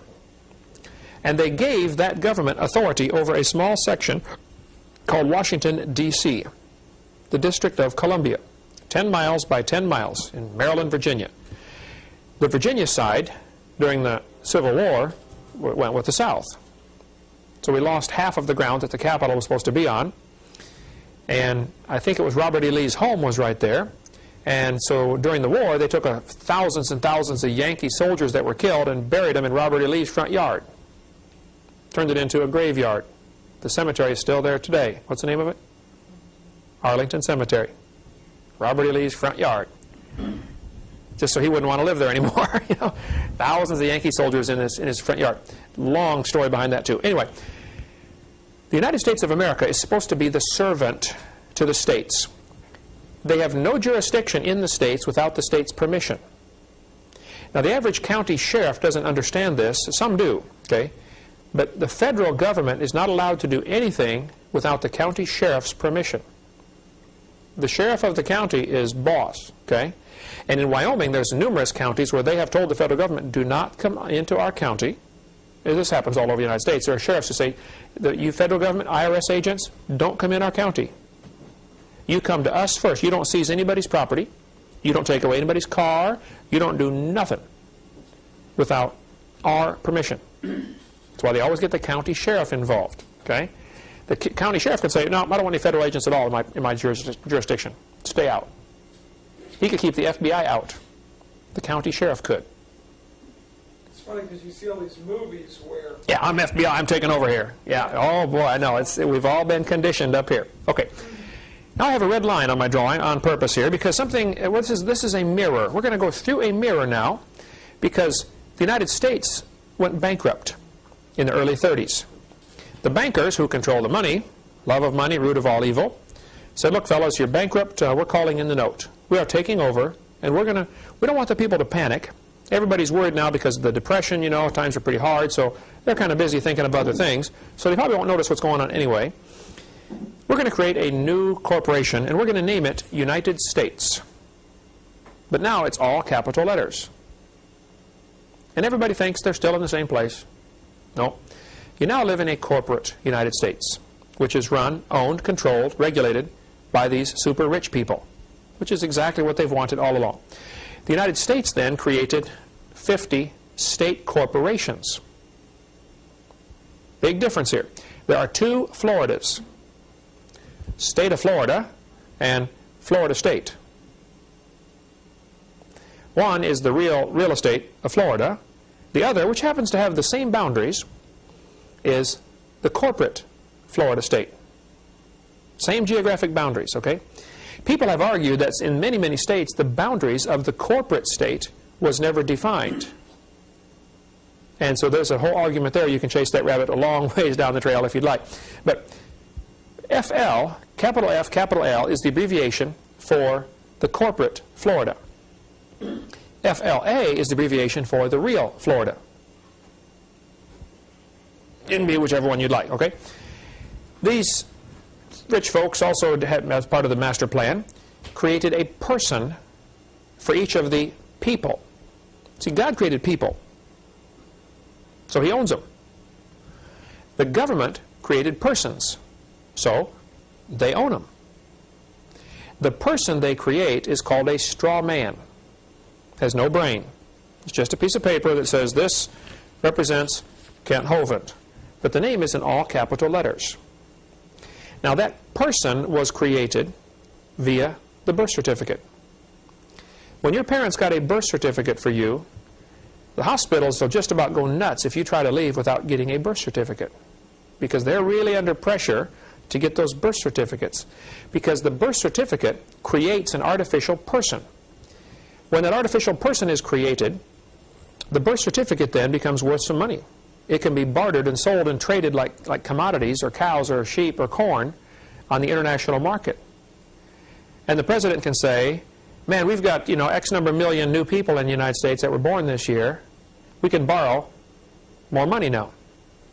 And they gave that government authority over a small section called Washington, D.C., the District of Columbia, 10 miles by 10 miles in Maryland, Virginia. The Virginia side, during the Civil War, went with the South. So we lost half of the ground that the capital was supposed to be on. And I think it was Robert E. Lee's home was right there. And so during the war, they took thousands and thousands of Yankee soldiers that were killed and buried them in Robert E. Lee's front yard. Turned it into a graveyard. The cemetery is still there today. What's the name of it? Arlington Cemetery. Robert E. Lee's front yard. Just so he wouldn't want to live there anymore. You know, thousands of Yankee soldiers in his front yard. Long story behind that too. Anyway, the United States of America is supposed to be the servant to the states. They have no jurisdiction in the states without the state's permission. Now, the average county sheriff doesn't understand this. Some do, okay? But the federal government is not allowed to do anything without the county sheriff's permission. The sheriff of the county is boss, okay? And in Wyoming, there's numerous counties where they have told the federal government, do not come into our county. This happens all over the United States. There are sheriffs who say, you federal government, IRS agents, don't come in our county. You come to us first. You don't seize anybody's property. You don't take away anybody's car. You don't do nothing without our permission. That's why they always get the county sheriff involved, okay? The county sheriff could say, no, I don't want any federal agents at all in my jurisdiction. Stay out. He could keep the FBI out. The county sheriff could. It's funny because you see all these movies where... Yeah, I'm FBI, I'm taking over here. Yeah, oh boy, I know. We've all been conditioned up here. Okay. Now I have a red line on my drawing on purpose here because this is a mirror. We're going to go through a mirror now because the United States went bankrupt in the early 30s. The bankers who control the money love of money, root of all evil, said, look, fellas, you're bankrupt. We're calling in the note. We are taking over, and we don't want the people to panic. Everybody's worried now because of the depression, you know, times are pretty hard, so they're kind of busy thinking of other things, so they probably won't notice what's going on anyway. We're going to create a new corporation, and we're going to name it United States. But now it's all capital letters. And everybody thinks they're still in the same place. No. You now live in a corporate United States, which is run, owned, controlled, regulated by these super rich people, which is exactly what they've wanted all along. The United States then created 50 state corporations. Big difference here. There are two Floridas, State of Florida and Florida State. One is the real estate of Florida. The other, which happens to have the same boundaries, is the corporate Florida State. Same geographic boundaries, okay? People have argued that in many, many states, the boundaries of the corporate state was never defined. And so there's a whole argument there. You can chase that rabbit a long ways down the trail if you'd like. But FL, capital F, capital L, is the abbreviation for the corporate Florida. FLA is the abbreviation for the real Florida. It can be whichever one you'd like, okay? These rich folks also, as part of the master plan, created a person for each of the people. See, God created people, so He owns them. The government created persons, so they own them. The person they create is called a straw man. Has no brain. It's just a piece of paper that says this represents Kent Hovind. But the name is in all capital letters. Now that person was created via the birth certificate. When your parents got a birth certificate for you, the hospitals will just about go nuts if you try to leave without getting a birth certificate, because they're really under pressure to get those birth certificates, because the birth certificate creates an artificial person. When that artificial person is created, the birth certificate then becomes worth some money. It can be bartered and sold and traded like commodities or cows or sheep or corn on the international market. And the president can say, man, we've got, X number million new people in the United States that were born this year. We can borrow more money now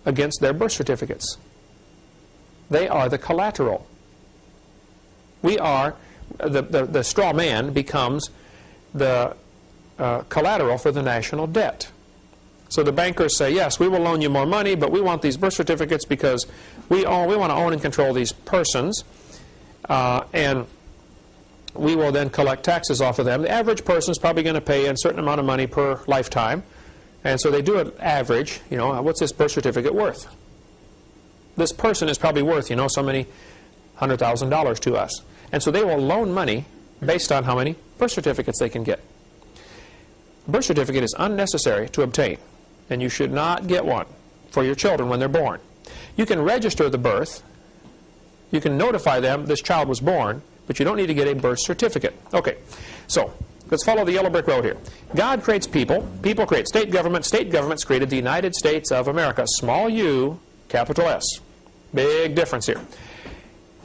against their birth certificates. They are the collateral. We are, the straw man becomes the collateral for the national debt. So the bankers say, yes, we will loan you more money, but we want these birth certificates because we want to own and control these persons, and we will then collect taxes off of them. The average person is probably going to pay a certain amount of money per lifetime, and so they do an average. What's this birth certificate worth? This person is probably worth, so many $100,000 to us. And so they will loan money based on how many birth certificates they can get. Birth certificate is unnecessary to obtain, and you should not get one for your children when they're born. You can register the birth. You can notify them this child was born, but you don't need to get a birth certificate. Okay, so let's follow the yellow brick road here. God creates people. People create state government. State governments created the United States of America. Small u, capital S. Big difference here.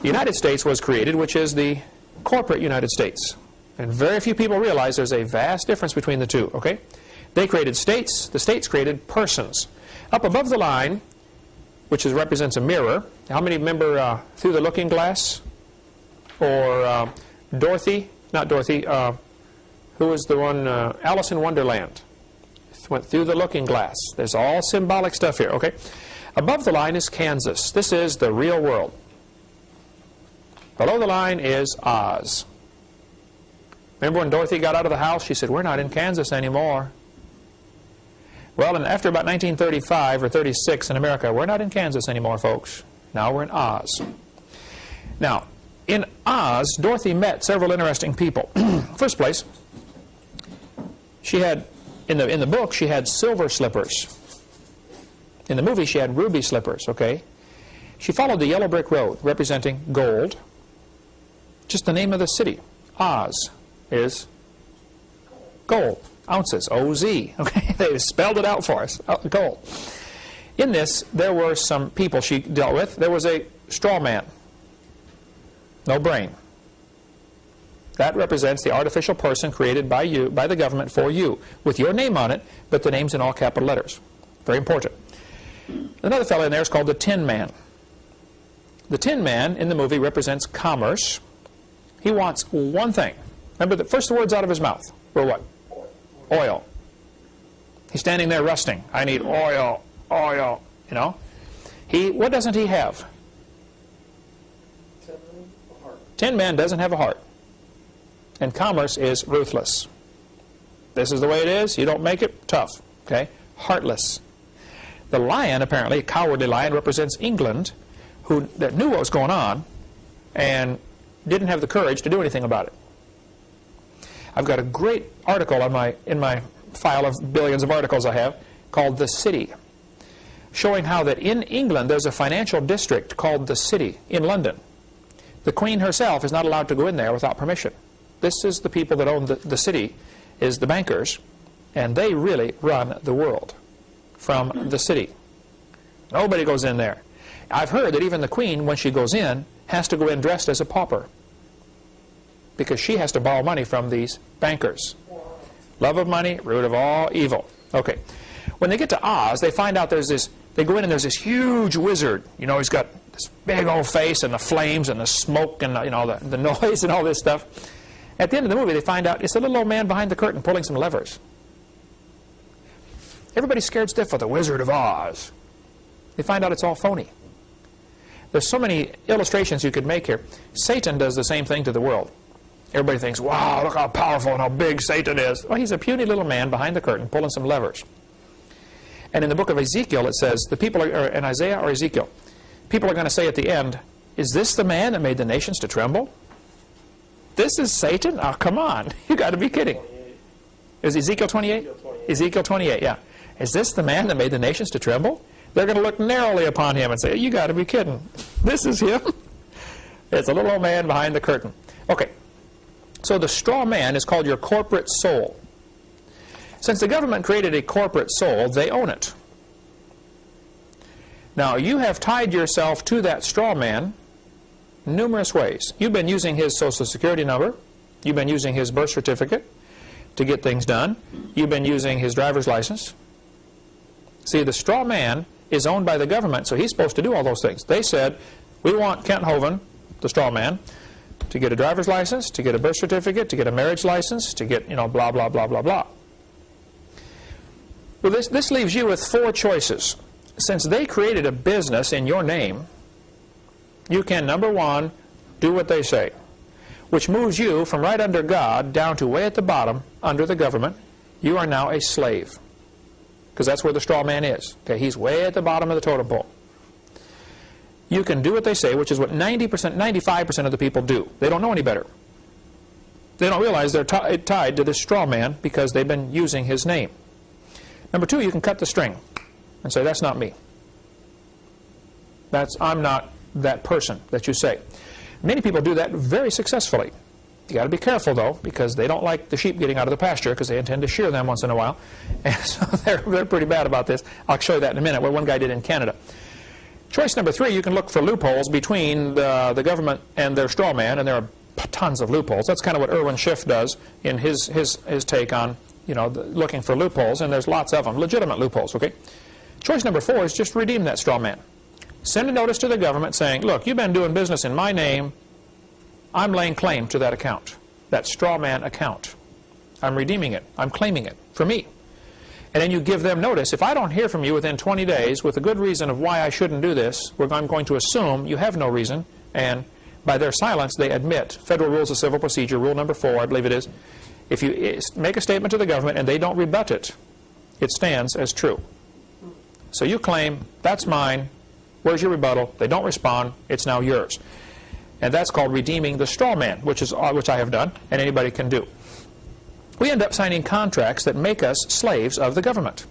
The United States was created, which is the corporate United States. And very few people realize there's a vast difference between the two, okay? They created states. The states created persons. Up above the line, which represents a mirror, how many remember Through the Looking Glass? Or Dorothy, not Dorothy, who was the one, Alice in Wonderland. Went through the looking glass. There's all symbolic stuff here, okay? Above the line is Kansas. This is the real world. Below the line is Oz. Remember when Dorothy got out of the house, she said, we're not in Kansas anymore. Well, and after about 1935 or 36 in America, we're not in Kansas anymore, folks. Now we're in Oz. Now, in Oz, Dorothy met several interesting people. First place, she had, in the book, she had silver slippers. In the movie, she had ruby slippers, okay? She followed the yellow brick road, representing gold. Just the name of the city, Oz, is gold. Ounces, O-Z, okay? They spelled it out for us, gold. In this, there were some people she dealt with. There was a straw man. No brain. That represents the artificial person created by you, by the government for you, with your name on it, but the name's in all capital letters. Very important. Another fellow in there is called the Tin Man. The Tin Man in the movie represents commerce. He wants one thing. Remember, the first words out of his mouth were what? Oil. He's standing there rusting. I need oil, oil, you know. What doesn't he have? Tin Man doesn't have a heart. And commerce is ruthless. This is the way it is. You don't make it, tough. Okay? Heartless. The lion, apparently, a cowardly lion, represents England, that knew what was going on and didn't have the courage to do anything about it. I've got a great article in my file of billions of articles I have called The City, showing how that in England there's a financial district called The City in London. The Queen herself is not allowed to go in there without permission. This is the people that own the city, is the bankers, and they really run the world from the city. Nobody goes in there. I've heard that even the Queen, when she goes in, has to go in dressed as a pauper because she has to borrow money from these bankers. Love of money, root of all evil. Okay. When they get to Oz, they find out they go in and there's this huge wizard. You know, he's got this big old face and the flames and the smoke and the noise and all this stuff. At the end of the movie, they find out it's a little old man behind the curtain pulling some levers. Everybody's scared stiff of the Wizard of Oz. They find out it's all phony. There's so many illustrations you could make here. Satan does the same thing to the world. Everybody thinks, wow, look how powerful and how big Satan is. Well, he's a puny little man behind the curtain pulling some levers. And in the book of Ezekiel, it says, the people are, in Isaiah or Ezekiel, people are going to say at the end, is this the man that made the nations to tremble? This is Satan? Oh, come on. You got to be kidding. 28. Is Ezekiel 28? Ezekiel 28, yeah. Is this the man that made the nations to tremble? They're going to look narrowly upon him and say, you got to be kidding. This is him. It's a little old man behind the curtain. Okay. So the straw man is called your corporate soul. Since the government created a corporate soul, they own it. Now, you have tied yourself to that straw man numerous ways. You've been using his Social Security number. You've been using his birth certificate to get things done. You've been using his driver's license. See, the straw man is owned by the government, so he's supposed to do all those things. They said, we want Kent Hovind, the straw man, to get a driver's license, to get a birth certificate, to get a marriage license, to get, blah, blah, blah, blah, blah. Well, this leaves you with four choices. Since they created a business in your name, you can, number one, do what they say, which moves you from right under God down to way at the bottom under the government. You are now a slave, because that's where the straw man is. Okay, he's way at the bottom of the totem pole. You can do what they say, which is what 90%, 95% of the people do. They don't know any better. They don't realize they're tied to this straw man because they've been using his name. Number two, you can cut the string and say, that's not me. I'm not that person that you say. Many people do that very successfully. You got to be careful, though, because they don't like the sheep getting out of the pasture because they intend to shear them once in a while. And so they're pretty bad about this. I'll show you that in a minute, what one guy did in Canada. Choice number three, you can look for loopholes between the government and their straw man, and there are tons of loopholes. That's kind of what Irwin Schiff does in his take on, looking for loopholes, and there's lots of them, legitimate loopholes, okay? Choice number four is just redeem that straw man. Send a notice to the government saying, look, you've been doing business in my name. I'm laying claim to that account, that straw man account. I'm redeeming it. I'm claiming it for me. And then you give them notice. If I don't hear from you within 20 days with a good reason of why I shouldn't do this, I'm going to assume you have no reason, and by their silence they admit. Federal Rules of Civil Procedure, rule number 4, I believe it is. If you make a statement to the government and they don't rebut it, it stands as true. So you claim, that's mine. Where's your rebuttal? They don't respond. It's now yours. And that's called redeeming the straw man, which I have done, and anybody can do. We end up signing contracts that make us slaves of the government.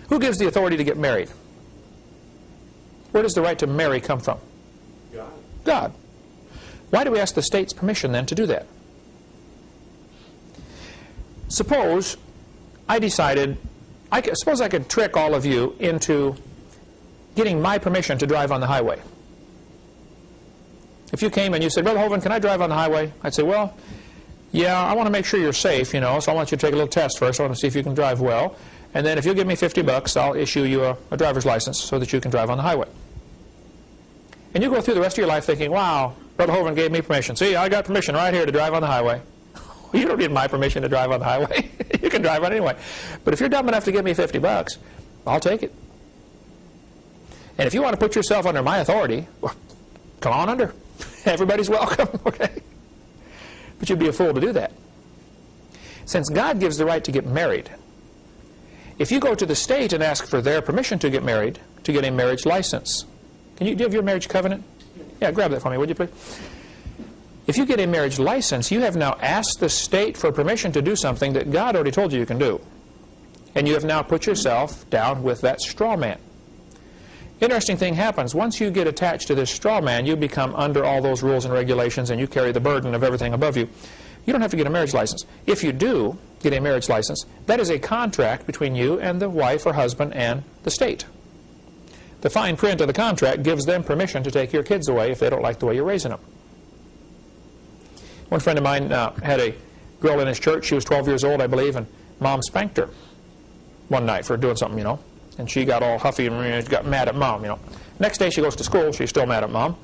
Who gives the authority to get married? Where does the right to marry come from? God. God. Why do we ask the state's permission then to do that? Suppose I decided, suppose I could trick all of you into getting my permission to drive on the highway. If you came and you said, Brother Hovind, can I drive on the highway? I'd say, well, yeah, I want to make sure you're safe, you know, so I want you to take a little test first. I want to see if you can drive well. And then if you'll give me $50, I'll issue you a driver's license so that you can drive on the highway. And you go through the rest of your life thinking, wow, Brother Hovind gave me permission. See, I got permission right here to drive on the highway. You don't need my permission to drive on the highway. You can drive on anyway. But if you're dumb enough to give me $50, I'll take it. And if you want to put yourself under my authority, well, come on under. Everybody's welcome, okay? But you'd be a fool to do that. Since God gives the right to get married, if you go to the state and ask for their permission to get married, to get a marriage license, do you have your marriage covenant? Yeah, grab that for me, would you please? If you get a marriage license, you have now asked the state for permission to do something that God already told you can do. And you have now put yourself down with that straw man. Interesting thing happens. Once you get attached to this straw man, you become under all those rules and regulations, and you carry the burden of everything above you. You don't have to get a marriage license. If you do get a marriage license, that is a contract between you and the wife or husband and the state. The fine print of the contract gives them permission to take your kids away if they don't like the way you're raising them. One friend of mine had a girl in his church. She was 12 years old, I believe, and Mom spanked her one night for doing something, you know. And she got all huffy and got mad at Mom, you know. Next day she goes to school. She's still mad at Mom.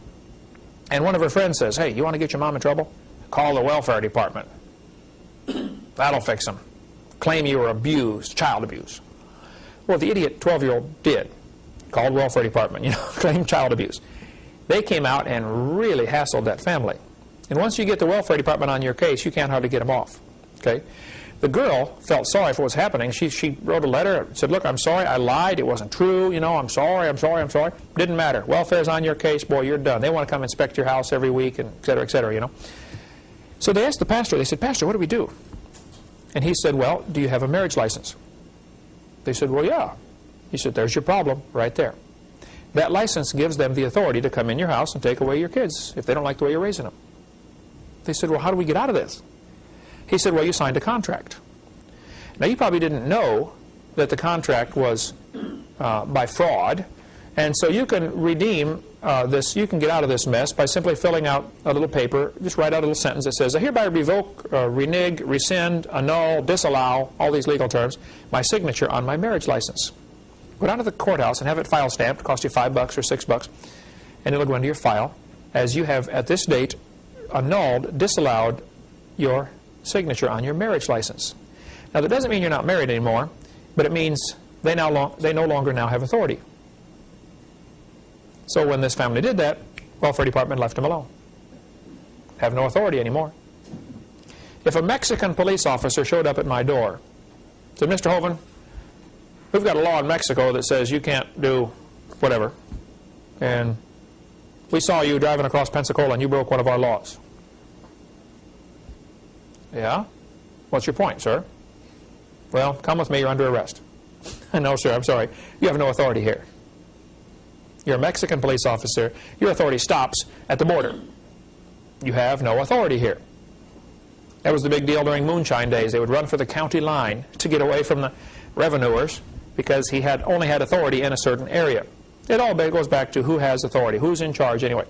And one of her friends says, hey, you want to get your mom in trouble? Call the welfare department. That'll fix them. Claim you were abused, child abuse. Well, the idiot 12-year-old did. Called welfare department, you know, claimed child abuse. They came out and really hassled that family. And once you get the welfare department on your case, you can't hardly get them off. Okay? The girl felt sorry for what was happening. She wrote a letter, said, look, I'm sorry, I lied, it wasn't true, you know, I'm sorry. Didn't matter. Welfare's on your case, boy, you're done. They want to come inspect your house every week, and et cetera, you know. So they asked the pastor, they said, Pastor, what do we do? And he said, well, do you have a marriage license? They said, well, yeah. He said, there's your problem right there. That license gives them the authority to come in your house and take away your kids if they don't like the way you're raising them. They said, well, how do we get out of this? He said, well, you signed a contract. Now, you probably didn't know that the contract was by fraud, and so you can redeem this, you can get out of this mess by simply filling out a little paper, just write out a little sentence that says, I hereby revoke, renege, rescind, annul, disallow, all these legal terms, my signature on my marriage license. Go down to the courthouse and have it file stamped. It'll cost you $5 or $6, and it'll go into your file as you have, at this date, annulled, disallowed your signature on your marriage license. Now, that doesn't mean you're not married anymore, but it means they no longer now have authority. So when this family did that, welfare department left them alone. Have no authority anymore. If a Mexican police officer showed up at my door, said, Mr. Hovind, we've got a law in Mexico that says you can't do whatever, and we saw you driving across Pensacola and you broke one of our laws. Yeah? What's your point, sir? Well, come with me, you're under arrest. No, sir, I'm sorry. You have no authority here. You're a Mexican police officer. Your authority stops at the border. You have no authority here. That was the big deal during moonshine days. They would run for the county line to get away from the revenuers because he had only had authority in a certain area. It all goes back to who has authority, who's in charge anyway.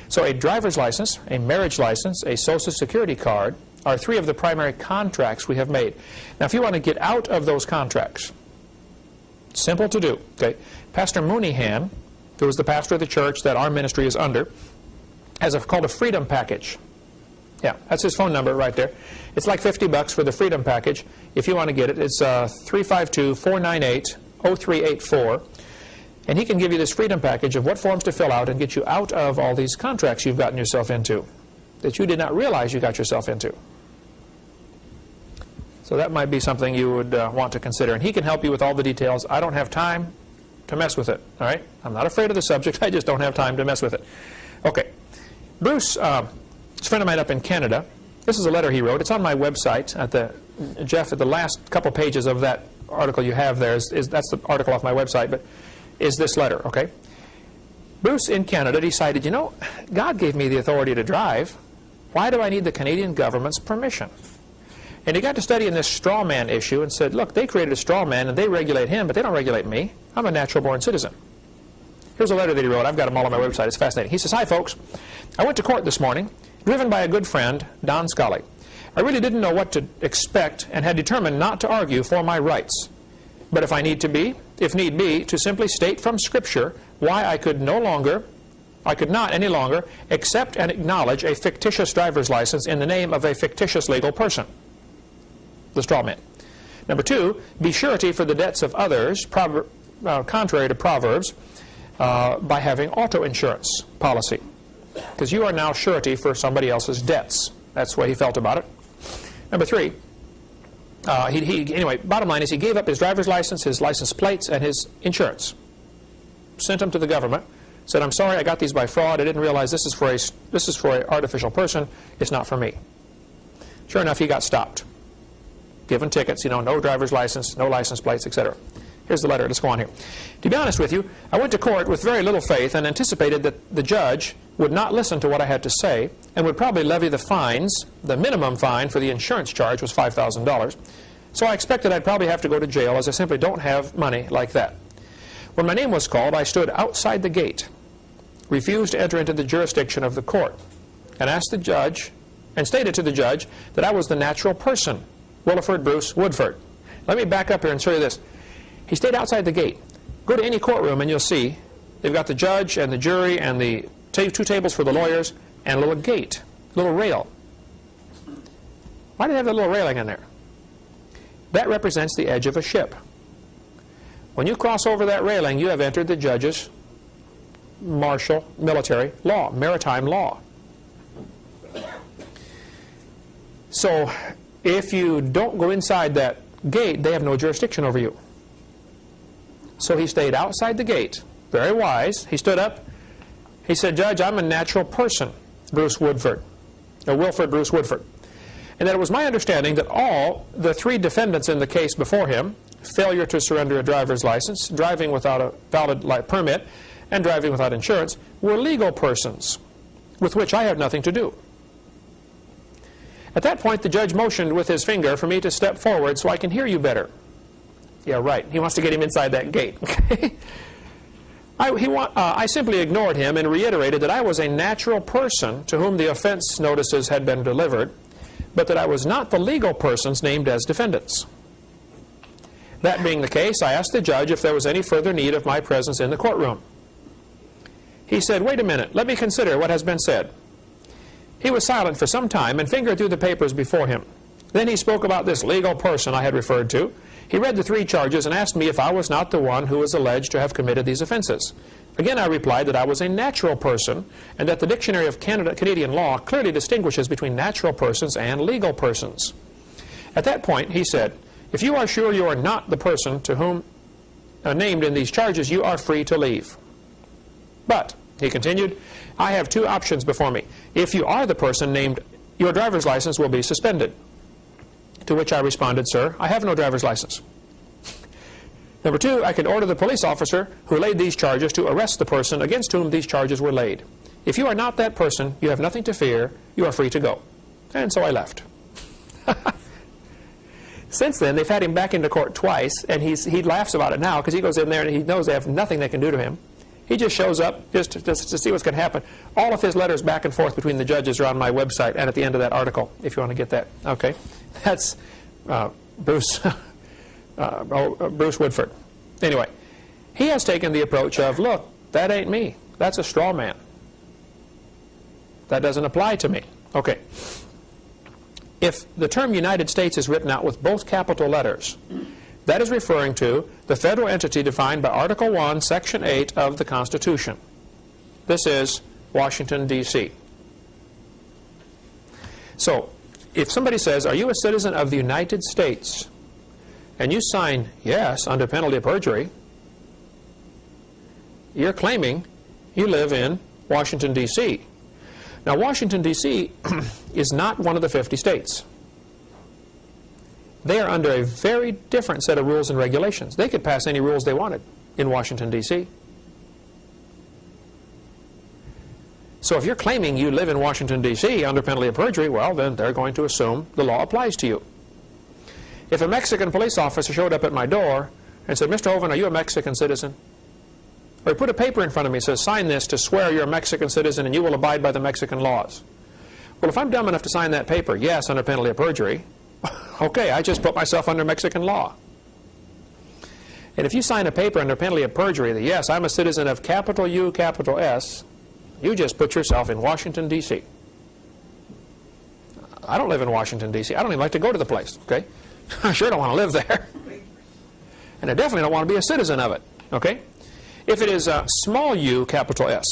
So a driver's license, a marriage license, a Social Security card are three of the primary contracts we have made. Now, if you want to get out of those contracts, simple to do. Okay, Pastor Mooneyhan, who was the pastor of the church that our ministry is under, has called a freedom package. Yeah, that's his phone number right there. It's like $50 for the freedom package. If you want to get it, it's 352-498-0384. And he can give you this freedom package of what forms to fill out and get you out of all these contracts you've gotten yourself into that you did not realize you got yourself into. So that might be something you would want to consider. And he can help you with all the details. I don't have time to mess with it. All right? I'm not afraid of the subject. I just don't have time to mess with it. Okay. Bruce, a friend of mine up in Canada, this is a letter he wrote. It's on my website. Jeff, at the last couple pages of that article you have there, that's the article off my website, but is this letter, okay? Bruce in Canada decided, you know, God gave me the authority to drive. Why do I need the Canadian government's permission? And he got to studying this straw man issue and said, look, they created a straw man and they regulate him, but they don't regulate me. I'm a natural born citizen. Here's a letter that he wrote. I've got them all on my website. It's fascinating. He says, "Hi, folks. I went to court this morning, driven by a good friend, Don Scully. I really didn't know what to expect and had determined not to argue for my rights. But if need be, to simply state from Scripture why I could not any longer accept and acknowledge a fictitious driver's license in the name of a fictitious legal person." The straw man. Number 2, be surety for the debts of others, contrary to Proverbs, by having auto insurance policy. Because you are now surety for somebody else's debts. That's the way he felt about it. Number 3, anyway, bottom line is he gave up his driver's license, his license plates, and his insurance. Sent them to the government. Said, "I'm sorry, I got these by fraud. I didn't realize this is for an artificial person. It's not for me." Sure enough, he got stopped. Given tickets, no driver's license, no license plates, etc. Here's the letter. Let's go on here. To be honest with you, I went to court with very little faith and anticipated that the judge would not listen to what I had to say and would probably levy the fines. The minimum fine for the insurance charge was $5,000. So I expected I'd probably have to go to jail, as I simply don't have money like that. When my name was called, I stood outside the gate, refused to enter into the jurisdiction of the court, and stated to the judge that I was the natural person, Williford Bruce Woodford. Let me back up here and show you this. He stayed outside the gate. Go to any courtroom and you'll see they've got the judge and the jury and the 2 tables for the lawyers and a little gate, a little rail. Why do they have that little railing in there? That represents the edge of a ship. When you cross over that railing, you have entered the judge's martial military law, maritime law. So if you don't go inside that gate, they have no jurisdiction over you. So he stayed outside the gate. Very wise. He stood up. He said, "Judge, I'm a natural person, Bruce Woodford, or Wilford Bruce Woodford." And that it was my understanding that all the 3 defendants in the case before him, failure to surrender a driver's license, driving without a valid permit, and driving without insurance, were legal persons with which I have nothing to do. At that point, the judge motioned with his finger for me to step forward so I can hear you better. Yeah, right. He wants to get him inside that gate. I simply ignored him and reiterated that I was a natural person to whom the offense notices had been delivered, but that I was not the legal persons named as defendants. That being the case, I asked the judge if there was any further need of my presence in the courtroom. He said, "Wait a minute, let me consider what has been said." He was silent for some time and fingered through the papers before him. Then he spoke about this legal person I had referred to. He read the 3 charges and asked me if I was not the one who was alleged to have committed these offenses. Again, I replied that I was a natural person and that the Dictionary of Canadian Law clearly distinguishes between natural persons and legal persons. At that point, he said, "If you are sure you are not the person to whom named in these charges, you are free to leave. But," he continued, "I have 2 options before me. If you are the person named, your driver's license will be suspended." To which I responded, "Sir, I have no driver's license." Number 2, I can order the police officer who laid these charges to arrest the person against whom these charges were laid. If you are not that person, you have nothing to fear. You are free to go. And so I left. Since then, they've had him back into court twice, and he laughs about it now because he goes in there and he knows they have nothing they can do to him. He just shows up just to see what's going to happen. All of his letters back and forth between the judges are on my website and at the end of that article, if you want to get that. Okay, that's Bruce Woodford. Anyway, he has taken the approach of, look, that ain't me. That's a straw man. That doesn't apply to me. Okay. If the term United States is written out with both capital letters, that is referring to the federal entity defined by Article 1, Section 8 of the Constitution. This is Washington, D.C. So, if somebody says, "Are you a citizen of the United States?" and you sign yes under penalty of perjury, you're claiming you live in Washington, D.C. Now, Washington, D.C. is not one of the 50 states. They are under a very different set of rules and regulations. They could pass any rules they wanted in Washington, D.C. So if you're claiming you live in Washington, D.C. under penalty of perjury, well, then they're going to assume the law applies to you. If a Mexican police officer showed up at my door and said, "Mr. Hovind, are you a Mexican citizen?" Or he put a paper in front of me and says, sign this to swear you're a Mexican citizen and you will abide by the Mexican laws. Well, if I'm dumb enough to sign that paper, yes, under penalty of perjury, okay, I just put myself under Mexican law. And if you sign a paper under penalty of perjury that, yes, I'm a citizen of capital U, capital S, you just put yourself in Washington, D.C. I don't live in Washington, D.C. I don't even like to go to the place, okay? I sure don't want to live there. And I definitely don't want to be a citizen of it, okay? If it is small u, capital S,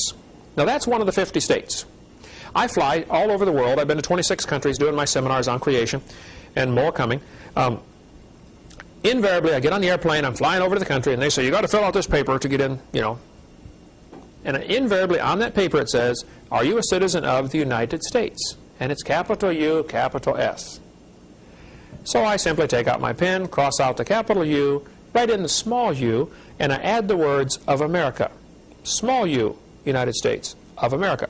now that's one of the 50 states. I fly all over the world. I've been to 26 countries doing my seminars on creation, and more coming. Invariably, I get on the airplane, I'm flying over to the country, and they say, you got to fill out this paper to get in, you know. And invariably on that paper it says, are you a citizen of the United States? And it's capital U, capital S. So I simply take out my pen, cross out the capital U, write in the small u, and I add the words of America. Small u, United States, of America.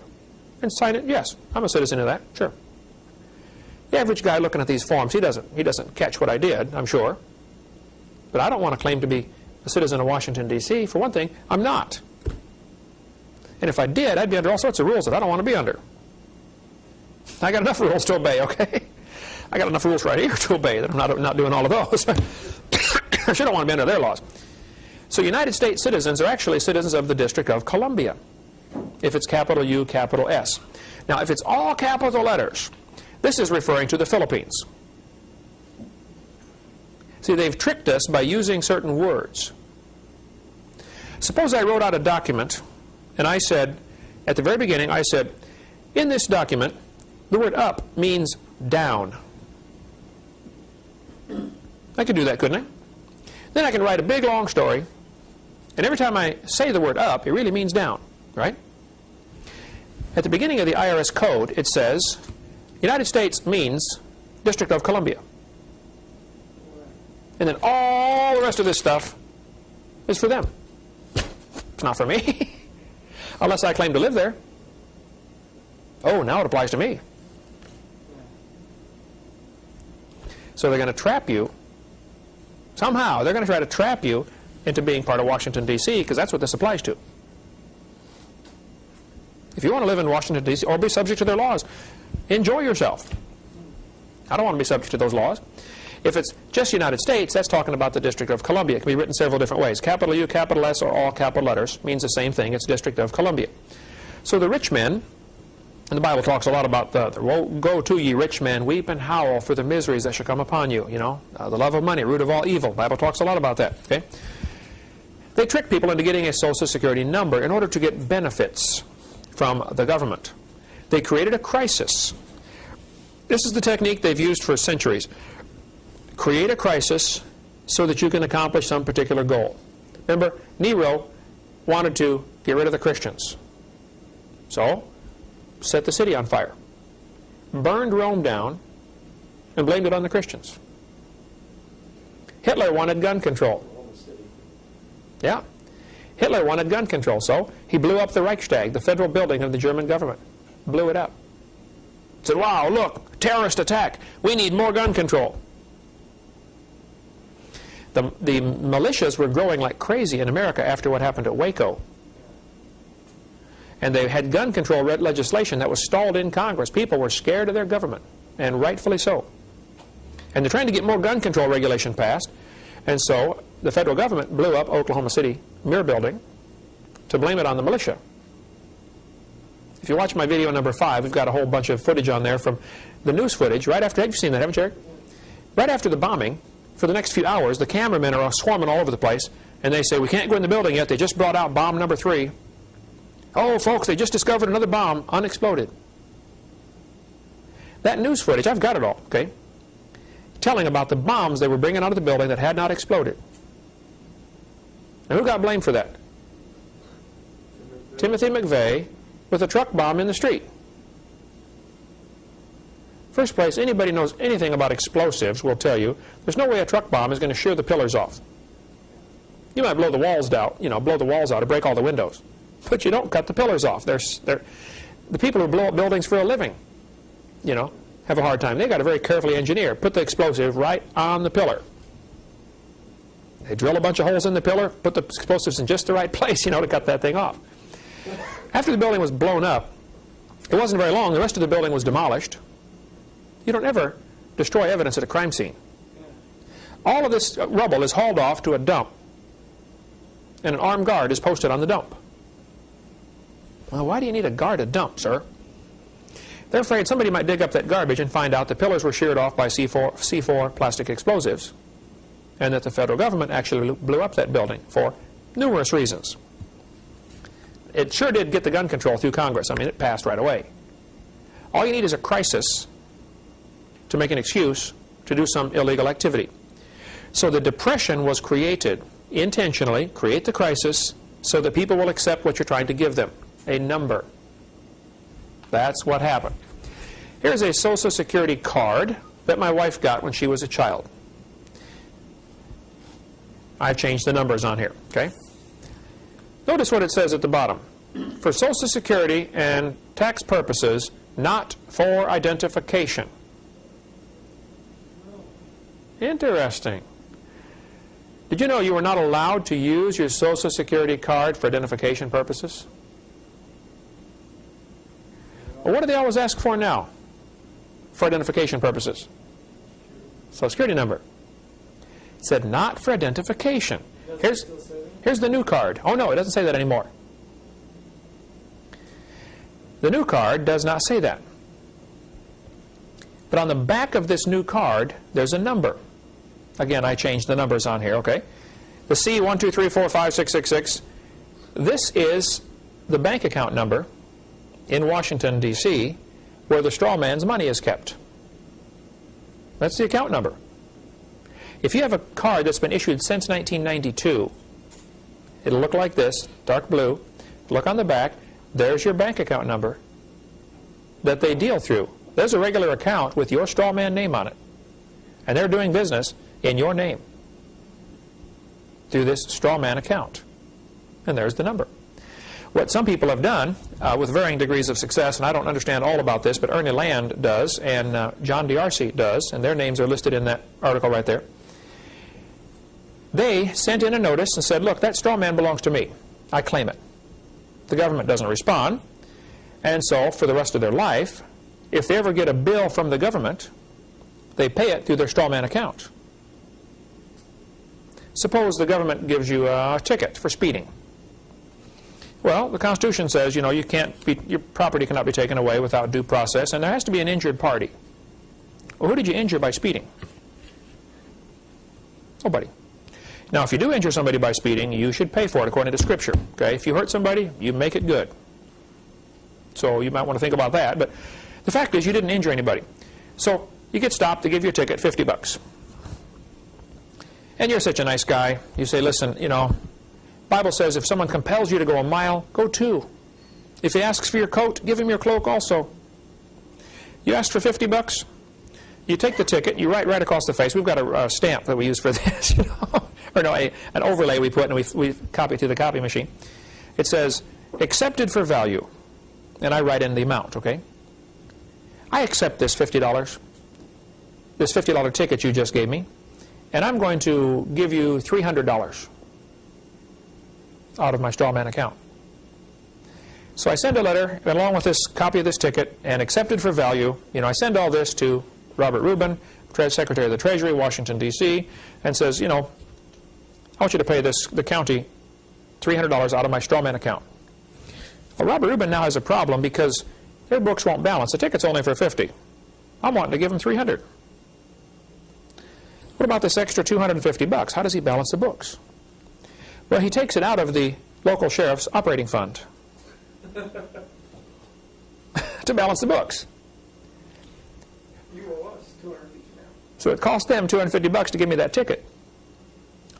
And sign it, yes, I'm a citizen of that, sure. The average guy looking at these forms, he doesn't catch what I did, I'm sure. But I don't want to claim to be a citizen of Washington, D.C. For one thing, I'm not. And if I did, I'd be under all sorts of rules that I don't want to be under. I got enough rules to obey, okay? I got enough rules right here to obey that I'm not doing all of those. I sure don't want to be under their laws. So United States citizens are actually citizens of the District of Columbia, if it's capital U, capital S. Now, if it's all capital letters, this is referring to the Philippines. See, they've tricked us by using certain words. Suppose I wrote out a document, and I said, at the very beginning, I said, in this document, the word up means down. I could do that, couldn't I? Then I can write a big, long story, and every time I say the word up, it really means down, right? At the beginning of the IRS code, it says, United States means District of Columbia. And then all the rest of this stuff is for them. It's not for me. Unless I claim to live there. Oh, now it applies to me. So they're going to trap you. Somehow, they're going to try to trap you into being part of Washington, D.C., because that's what this applies to. If you want to live in Washington, D.C., or be subject to their laws, enjoy yourself. I don't want to be subject to those laws. If it's just United States, that's talking about the District of Columbia. It can be written several different ways. Capital U, capital S, or all capital letters means the same thing. It's District of Columbia. So the rich men, and the Bible talks a lot about woe go to ye rich men, weep and howl for the miseries that shall come upon you. You know, the love of money, root of all evil. The Bible talks a lot about that. Okay? They trick people into getting a Social Security number in order to get benefits from the government. They created a crisis. This is the technique they've used for centuries. Create a crisis so that you can accomplish some particular goal. Remember, Nero wanted to get rid of the Christians. So, set the city on fire. Burned Rome down and blamed it on the Christians. Hitler wanted gun control. Yeah. Hitler wanted gun control, so he blew up the Reichstag, the federal building of the German government. Blew it up. Said, wow, look, terrorist attack. We need more gun control. The militias were growing like crazy in America after what happened at Waco. And they had gun control legislation that was stalled in Congress. People were scared of their government, and rightfully so. And they're trying to get more gun control regulation passed. And so the federal government blew up Oklahoma City Mirror Building to blame it on the militia. If you watch my video number 5, we've got a whole bunch of footage on there from the news footage. Right after, have you seen that, haven't you, Eric? Right after the bombing, for the next few hours, the cameramen are swarming all over the place, and they say, we can't go in the building yet. They just brought out bomb number 3. Oh, folks, they just discovered another bomb, unexploded. That news footage, I've got it all, okay? Telling about the bombs they were bringing out of the building that had not exploded. Now, who got blamed for that? Timothy McVeigh with a truck bomb in the street. First place, anybody knows anything about explosives will tell you there's no way a truck bomb is going to shear the pillars off. You might blow the walls out, blow the walls out or break all the windows, but you don't cut the pillars off. The people who blow up buildings for a living, have a hard time. They got to very carefully engineer, put the explosive right on the pillar. They drill a bunch of holes in the pillar, put the explosives in just the right place, to cut that thing off. After the building was blown up, it wasn't very long. The rest of the building was demolished. You don't ever destroy evidence at a crime scene. All of this rubble is hauled off to a dump, and an armed guard is posted on the dump. Well, why do you need a guard at dump, sir? They're afraid somebody might dig up that garbage and find out the pillars were sheared off by C4 plastic explosives, and that the federal government actually blew up that building for numerous reasons. It sure did get the gun control through Congress. I mean, it passed right away. All you need is a crisis to make an excuse to do some illegal activity. So the Depression was created intentionally, create the crisis, so that people will accept what you're trying to give them, a number. That's what happened. Here's a Social Security card that my wife got when she was a child. I've changed the numbers on here, okay? Notice what it says at the bottom. For Social Security and tax purposes, not for identification. Interesting. Did you know you were not allowed to use your Social Security card for identification purposes? Well, what do they always ask for now for identification purposes? Social Security number. It said not for identification. Here's the new card. Oh no, it doesn't say that anymore. The new card does not say that. But on the back of this new card, there's a number. Again, I changed the numbers on here, okay? The C123456666. This is the bank account number in Washington, D.C., where the straw man's money is kept. That's the account number. If you have a card that's been issued since 1992, it'll look like this, dark blue. Look on the back. There's your bank account number that they deal through. There's a regular account with your straw man name on it. And they're doing business in your name through this straw man account. And there's the number. What some people have done, with varying degrees of success, and I don't understand all about this, but Ernie Land does, and John D'Arcy does, and their names are listed in that article right there. They sent in a notice and said, look, that straw man belongs to me. I claim it. The government doesn't respond, and so for the rest of their life, if they ever get a bill from the government, they pay it through their straw man account. Suppose the government gives you a ticket for speeding. Well, the Constitution says, you can't your property cannot be taken away without due process, and there has to be an injured party. Well, who did you injure by speeding? Nobody. Now, if you do injure somebody by speeding, you should pay for it according to Scripture. Okay? If you hurt somebody, you make it good. So you might want to think about that. But the fact is, you didn't injure anybody. So you get stopped, they give you a ticket, $50. And you're such a nice guy. You say, listen, Bible says if someone compels you to go a mile, go 2. If he asks for your coat, give him your cloak also. You asked for $50, you take the ticket, you write right across the face. We've got a stamp that we use for this, or no, an overlay we put, and we copy it through the copy machine. It says, accepted for value, and I write in the amount, okay? I accept this $50, this $50 ticket you just gave me, and I'm going to give you $300 out of my straw man account. So I send a letter along with this copy of this ticket and accepted for value. I send all this to Robert Rubin, Secretary of the Treasury, Washington, D.C., and says, I want you to pay the county $300 out of my straw man account. Well, Robert Rubin now has a problem because their books won't balance. The ticket's only for $50. I'm wanting to give him $300. What about this extra $250? How does he balance the books? Well, he takes it out of the local sheriff's operating fund to balance the books. You owe us $250 now. So it cost them $250 to give me that ticket.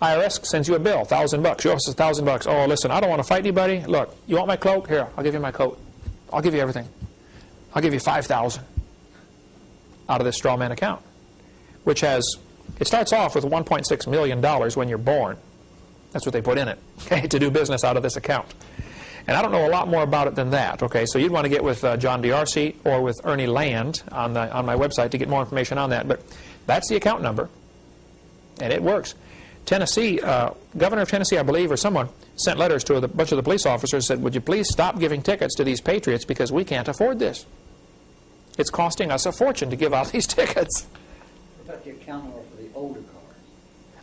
IRS sends you a bill, $1,000. You owe us $1,000. Oh, listen, I don't want to fight anybody. Look, you want my cloak? Here, I'll give you my coat. I'll give you everything. I'll give you $5,000 out of this straw man account, which has, it starts off with $1.6 million when you're born. That's what they put in it, okay, to do business out of this account. And I don't know a lot more about it than that, okay? So you'd want to get with John D'Arcy or with Ernie Land on my website to get more information on that. But that's the account number, and it works. Tennessee, governor of Tennessee, I believe, or someone, sent letters to a bunch of the police officers and said, would you please stop giving tickets to these patriots because we can't afford this. It's costing us a fortune to give out these tickets. What about the account number for the older cars?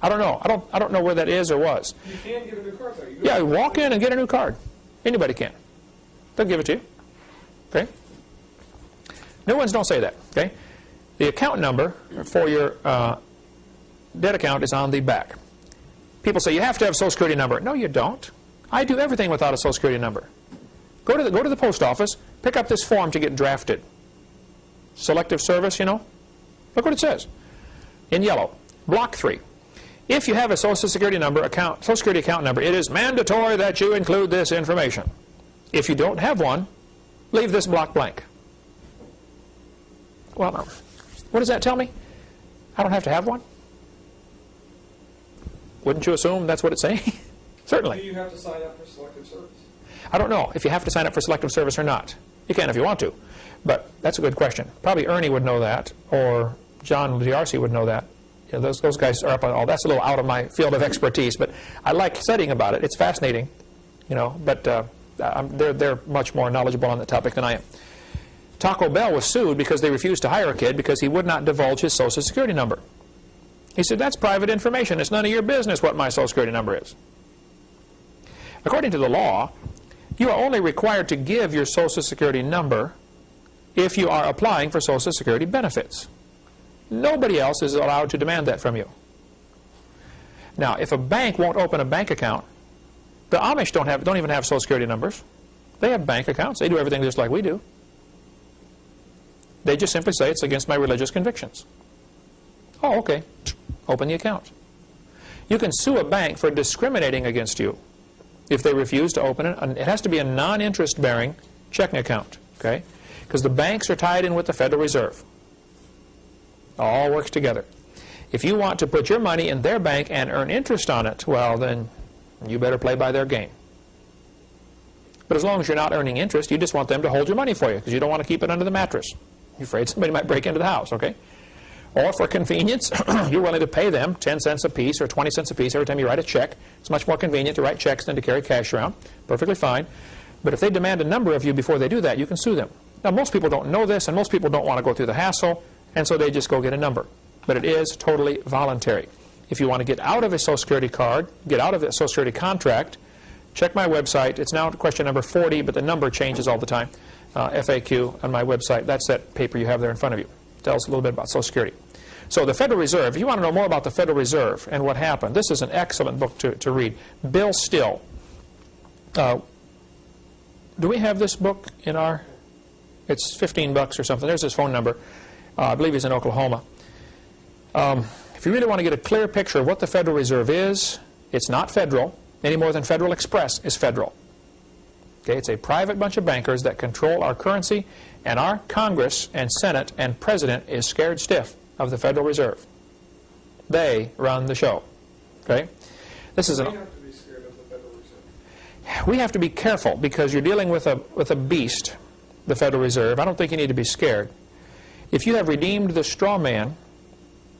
I don't know. I don't know where that is or was. You can get a new card, though. Yeah, walk in and get a new card. Anybody can. They'll give it to you. Okay? New ones don't say that. Okay? The account number for your debt account is on the back. People say you have to have a Social Security number. No, you don't. I do everything without a Social Security number. Go to the post office, pick up this form to get drafted. Selective service, you know. Look what it says in yellow. Block 3. If you have a Social Security number Social Security account number, it is mandatory that you include this information. If you don't have one, leave this block blank. Well, what does that tell me? I don't have to have one? Wouldn't you assume that's what it's saying? Certainly. Do you have to sign up for selective service? I don't know if you have to sign up for selective service or not. You can if you want to. But that's a good question. Probably Ernie would know that, or John DRC would know that. You know, those guys are up on all. That's a little out of my field of expertise, but I like studying about it. It's fascinating, you know. But they're much more knowledgeable on the topic than I am. Taco Bell was sued because they refused to hire a kid because he would not divulge his Social Security number. He said, that's private information. It's none of your business what my Social Security number is. According to the law, you are only required to give your Social Security number if you are applying for Social Security benefits. Nobody else is allowed to demand that from you. Now, if a bank won't open a bank account, the Amish don't even have Social Security numbers. They have bank accounts. They do everything just like we do. They just simply say it's against my religious convictions. Oh, okay. Open the account. You can sue a bank for discriminating against you if they refuse to open it. It has to be a non-interest bearing checking account, okay? Because the banks are tied in with the Federal Reserve. It all works together. If you want to put your money in their bank and earn interest on it, well, then you better play by their game. But as long as you're not earning interest, you just want them to hold your money for you because you don't want to keep it under the mattress. You're afraid somebody might break into the house, okay? Or for convenience, you're willing to pay them 10 cents a piece or 20 cents a piece every time you write a check. It's much more convenient to write checks than to carry cash around. Perfectly fine. But if they demand a number of you before they do that, you can sue them. Now, most people don't know this, and most people don't want to go through the hassle, and so they just go get a number. But it is totally voluntary. If you want to get out of a Social Security card, get out of a Social Security contract, check my website. It's now question number 40, but the number changes all the time. FAQ on my website. That's that paper you have there in front of you. It tells a little bit about Social Security. So the Federal Reserve, if you want to know more about the Federal Reserve and what happened, this is an excellent book to read. Bill Still. Do we have this book in our... It's $15 or something. There's his phone number. I believe he's in Oklahoma. If you really want to get a clear picture of what the Federal Reserve is, it's not federal, any more than Federal Express is federal. Okay, it's a private bunch of bankers that control our currency, and our Congress and Senate and President is scared stiff of the Federal Reserve. They run the show. Okay, this is We have to be scared of the Federal Reserve. We have to be careful because you're dealing with a beast, the Federal Reserve. I don't think you need to be scared. If you have redeemed the straw man,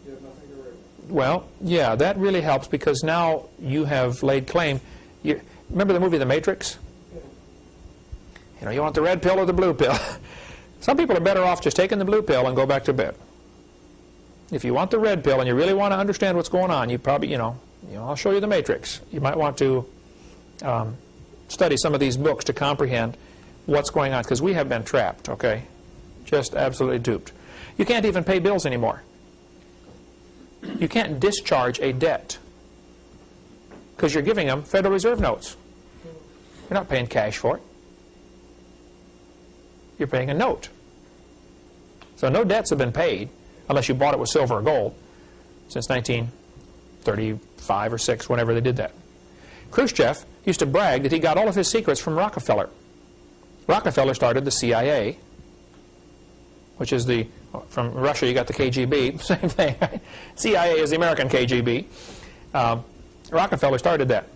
You have nothing to worry about. well, yeah, that really helps because now you have laid claim. Remember the movie The Matrix? You know, you want the red pill or the blue pill. Some people are better off just taking the blue pill and go back to bed. If you want the red pill and you really want to understand what's going on, you probably, I'll show you The Matrix. You might want to study some of these books to comprehend what's going on, because we have been trapped, okay? Just absolutely duped. You can't even pay bills anymore. You can't discharge a debt because you're giving them Federal Reserve notes. You're not paying cash for it. You're paying a note. So no debts have been paid unless you bought it with silver or gold since 1935 or 6, whenever they did that. Khrushchev used to brag that he got all of his secrets from Rockefeller. Rockefeller started the CIA, which is from Russia you got the KGB, same thing. Right? CIA is the American KGB. Rockefeller started that.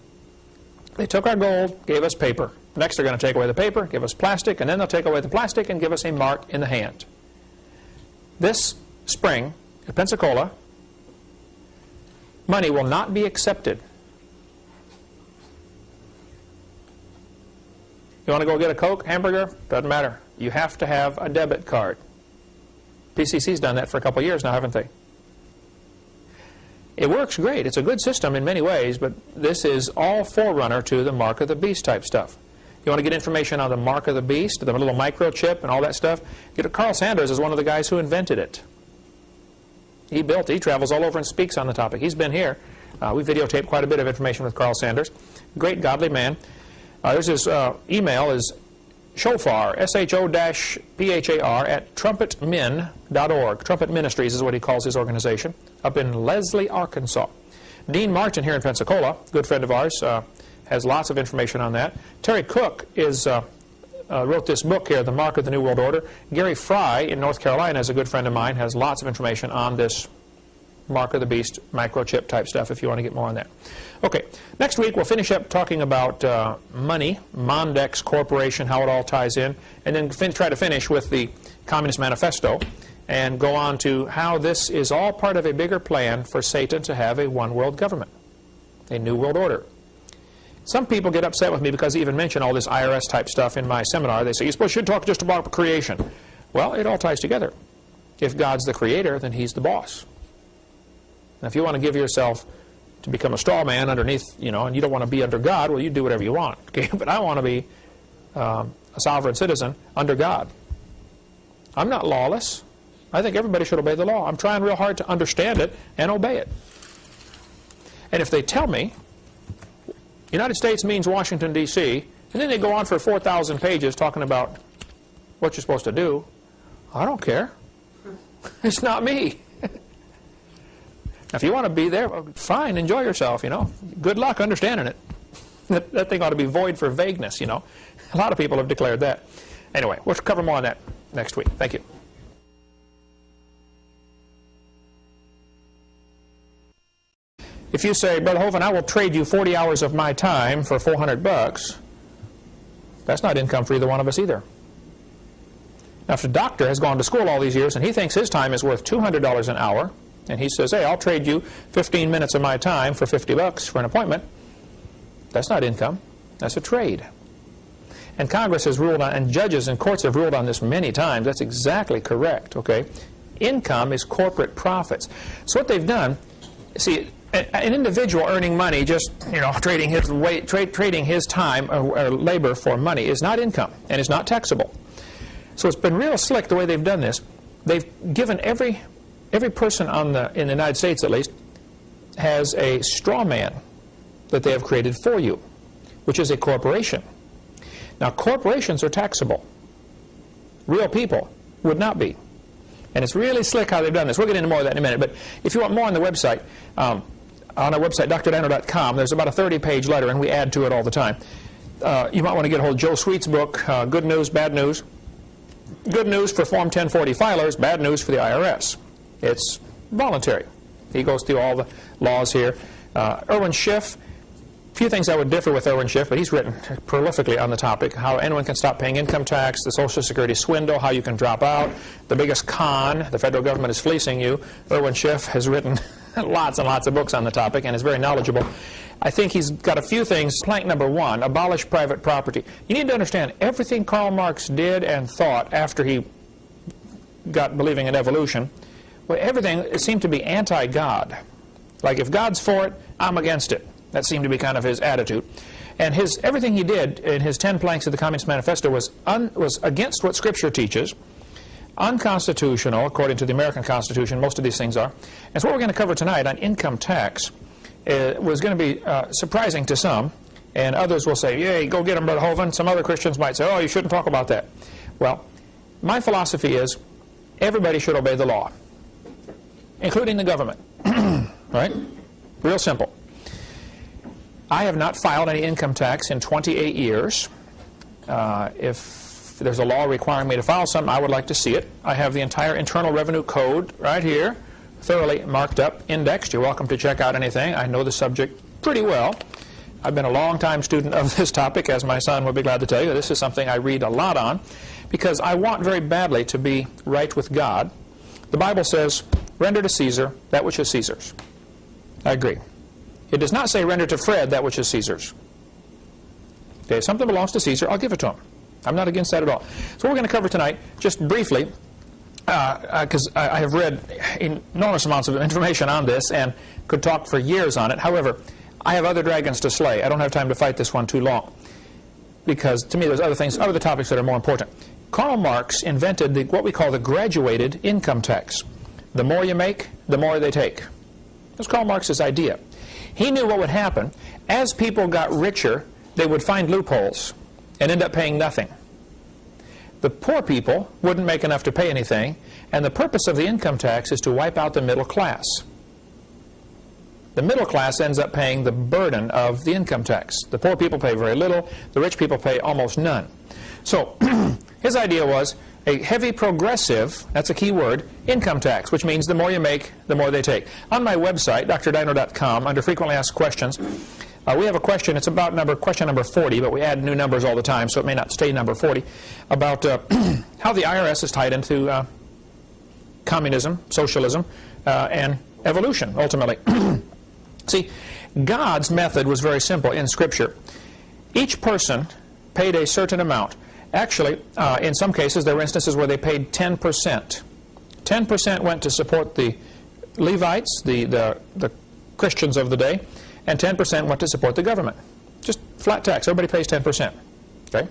They took our gold, gave us paper. Next they're going to take away the paper, give us plastic, and then they'll take away the plastic and give us a mark in the hand. This spring, in Pensacola, money will not be accepted. You want to go get a Coke, hamburger? Doesn't matter. You have to have a debit card. PCC's done that for a couple of years now, haven't they? It works great. It's a good system in many ways, but this is all forerunner to the mark of the beast type stuff. You want to get information on the mark of the beast, the little microchip and all that stuff? Carl Sanders is one of the guys who invented it. He travels all over and speaks on the topic. He's been here. We videotaped quite a bit of information with Carl Sanders. Great godly man. There's his email is shofar, SHO-PHAR, at trumpetmin.org. Trumpet Ministries is what he calls his organization, up in Leslie, Arkansas. Dean Martin here in Pensacola, good friend of ours, has lots of information on that. Terry Cook wrote this book here, The Mark of the New World Order. Gary Fry in North Carolina is a good friend of mine, has lots of information on this Mark of the Beast microchip type stuff if you want to get more on that. Okay, next week we'll finish up talking about money, Mondex Corporation, how it all ties in, and then try to finish with the Communist Manifesto and go on to how this is all part of a bigger plan for Satan to have a one world government, a new world order. Some people get upset with me because I even mention all this IRS type stuff in my seminar. They say, you should talk just about creation. Well, it all ties together. If God's the creator, then he's the boss. Now, if you want to give yourself to become a straw man underneath, and you don't want to be under God, well, you do whatever you want. Okay? But I want to be a sovereign citizen under God. I'm not lawless. I think everybody should obey the law. I'm trying real hard to understand it and obey it. And if they tell me United States means Washington, D.C., and then they go on for 4,000 pages talking about what you're supposed to do, I don't care. It's not me. If you want to be there, well, fine, enjoy yourself, Good luck understanding it. That thing ought to be void for vagueness, A lot of people have declared that. Anyway, we'll cover more on that next week. Thank you. If you say, Brother Hovind, I will trade you 40 hours of my time for $400, that's not income for either one of us either. Now, if a doctor has gone to school all these years and he thinks his time is worth $200 an hour, and he says, hey, I'll trade you 15 minutes of my time for $50 for an appointment, that's not income. That's a trade. And Congress has ruled on, and judges and courts have ruled on this many times. That's exactly correct, okay? Income is corporate profits. So what they've done, see, an individual earning money, just trading his time or labor for money is not income and is not taxable. So it's been real slick the way they've done this. They've given every person in the United States, at least, has a straw man that they have created for you, which is a corporation. Now, corporations are taxable. Real people would not be. And it's really slick how they've done this. We'll get into more of that in a minute. But if you want more on the website, on our website, drdano.com, there's about a 30-page letter, and we add to it all the time. You might want to get a hold of Joe Sweet's book, Good News, Bad News. Good news for Form 1040 filers, bad news for the IRS. It's voluntary. He goes through all the laws here. Erwin Schiff, few things I would differ with Erwin Schiff, but he's written prolifically on the topic, how anyone can stop paying income tax, the Social Security swindle, how you can drop out, the biggest con, the federal government is fleecing you. Erwin Schiff has written lots and lots of books on the topic and is very knowledgeable. I think he's got a few things. Plank number 1, abolish private property. You need to understand everything Karl Marx did and thought after he got believing in evolution, well, everything seemed to be anti-God. Like if God's for it, I'm against it. That seemed to be kind of his attitude. And everything he did in his 10 planks of the Communist Manifesto was against what Scripture teaches, unconstitutional, according to the American Constitution. Most of these things are. And so what we're going to cover tonight on income tax was going to be surprising to some, and others will say, yay, go get them, Brother Hovind. Some other Christians might say, oh, you shouldn't talk about that. Well, my philosophy is everybody should obey the law, including the government. Right? Real simple. I have not filed any income tax in 28 years. If there's a law requiring me to file something, I would like to see it. I have the entire Internal Revenue Code right here, thoroughly marked up, indexed. You're welcome to check out anything. I know the subject pretty well. I've been a long-time student of this topic, as my son would be glad to tell you. This is something I read a lot on, because I want very badly to be right with God. The Bible says, render to Caesar that which is Caesar's. I agree. It does not say render to Fred that which is Caesar's. Okay, if something belongs to Caesar, I'll give it to him. I'm not against that at all. So what we're going to cover tonight, just briefly, because I have read enormous amounts of information on this and could talk for years on it. However, I have other dragons to slay. I don't have time to fight this one too long, because to me there's other topics that are more important. Karl Marx invented what we call the graduated income tax. The more you make, the more they take. That's Karl Marx's idea. He knew what would happen. As people got richer, they would find loopholes and end up paying nothing. The poor people wouldn't make enough to pay anything, and the purpose of the income tax is to wipe out the middle class. The middle class ends up paying the burden of the income tax. The poor people pay very little, the rich people pay almost none. So his idea was a heavy progressive, that's a key word, income tax, which means the more you make, the more they take. On my website, drdino.com, under frequently asked questions, we have a question. It's about question number 40, but we add new numbers all the time, so it may not stay number 40, about how the IRS is tied into communism, socialism, and evolution, ultimately. See, God's method was very simple in Scripture. Each person paid a certain amount. Actually, in some cases, there were instances where they paid 10%. 10% went to support the Levites, the Christians of the day, and 10% went to support the government. Just flat tax. Everybody pays 10%. Okay?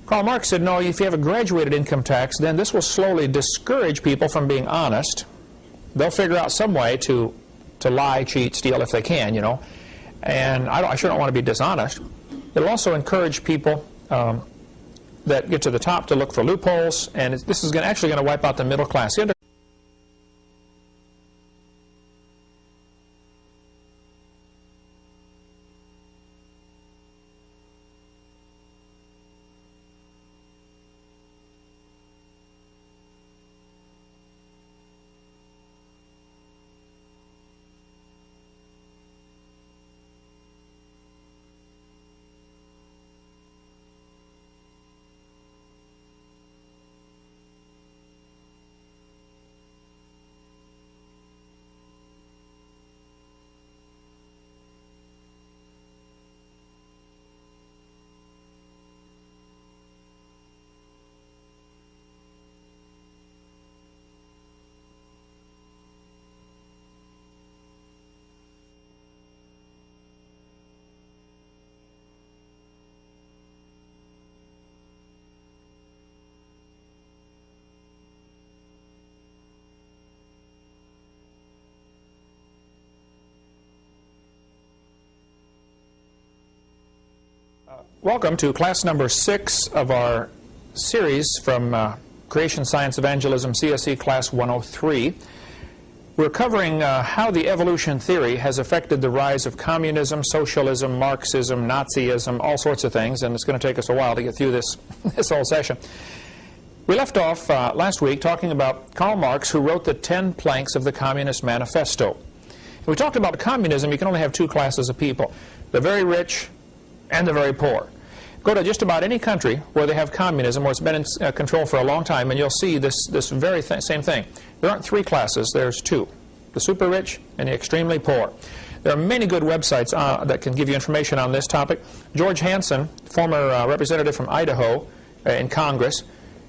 Karl Marx said, no, if you have a graduated income tax, then this will slowly discourage people from being honest. They'll figure out some way to lie, cheat, steal if they can, you know. And I sure don't want to be dishonest. It'll also encourage people that get to the top to look for loopholes, and this is actually going to wipe out the middle class. Welcome to class number 6 of our series from Creation, Science Evangelism, CSE Class 103. We're covering how the evolution theory has affected the rise of communism, socialism, Marxism, Nazism, all sorts of things, and it's going to take us a while to get through this whole session. We left off last week talking about Karl Marx, who wrote the 10 planks of the Communist Manifesto. We talked about communism. You can only have two classes of people, the very rich and the very poor. Go to just about any country where they have communism, where it's been in control for a long time, and you'll see this very same thing. There aren't three classes, there's two, the super rich and the extremely poor. There are many good websites that can give you information on this topic. George Hansen, former representative from Idaho in Congress,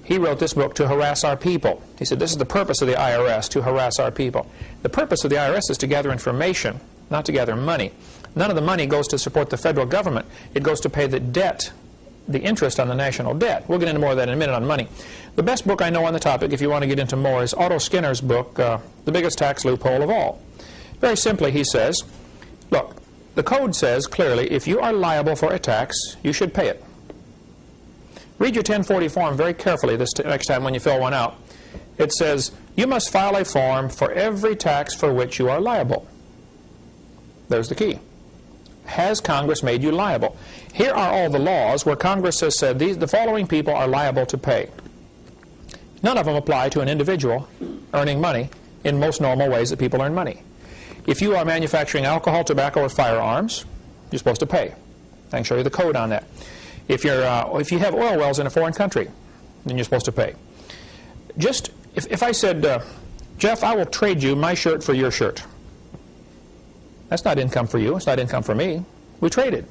he wrote this book, To Harass Our People. He said this is the purpose of the IRS, to harass our people. The purpose of the IRS is to gather information, not to gather money. None of the money goes to support the federal government. It goes to pay the debt, the interest on the national debt. We'll get into more of that in a minute on money. The best book I know on the topic, if you want to get into more, is Otto Skinner's book, The Biggest Tax Loophole of All. Very simply, he says, look, the code says clearly, if you are liable for a tax, you should pay it. Read your 1040 form very carefully this next time when you fill one out. It says, you must file a form for every tax for which you are liable. There's the key. Has Congress made you liable? Here are all the laws where Congress has said the following people are liable to pay. None of them apply to an individual earning money in most normal ways that people earn money. If you are manufacturing alcohol, tobacco, or firearms, you're supposed to pay. I can show you the code on that. If you have oil wells in a foreign country, then you're supposed to pay. Just if I said, Jeff, I will trade you my shirt for your shirt. That's not income for you. It's not income for me. We traded.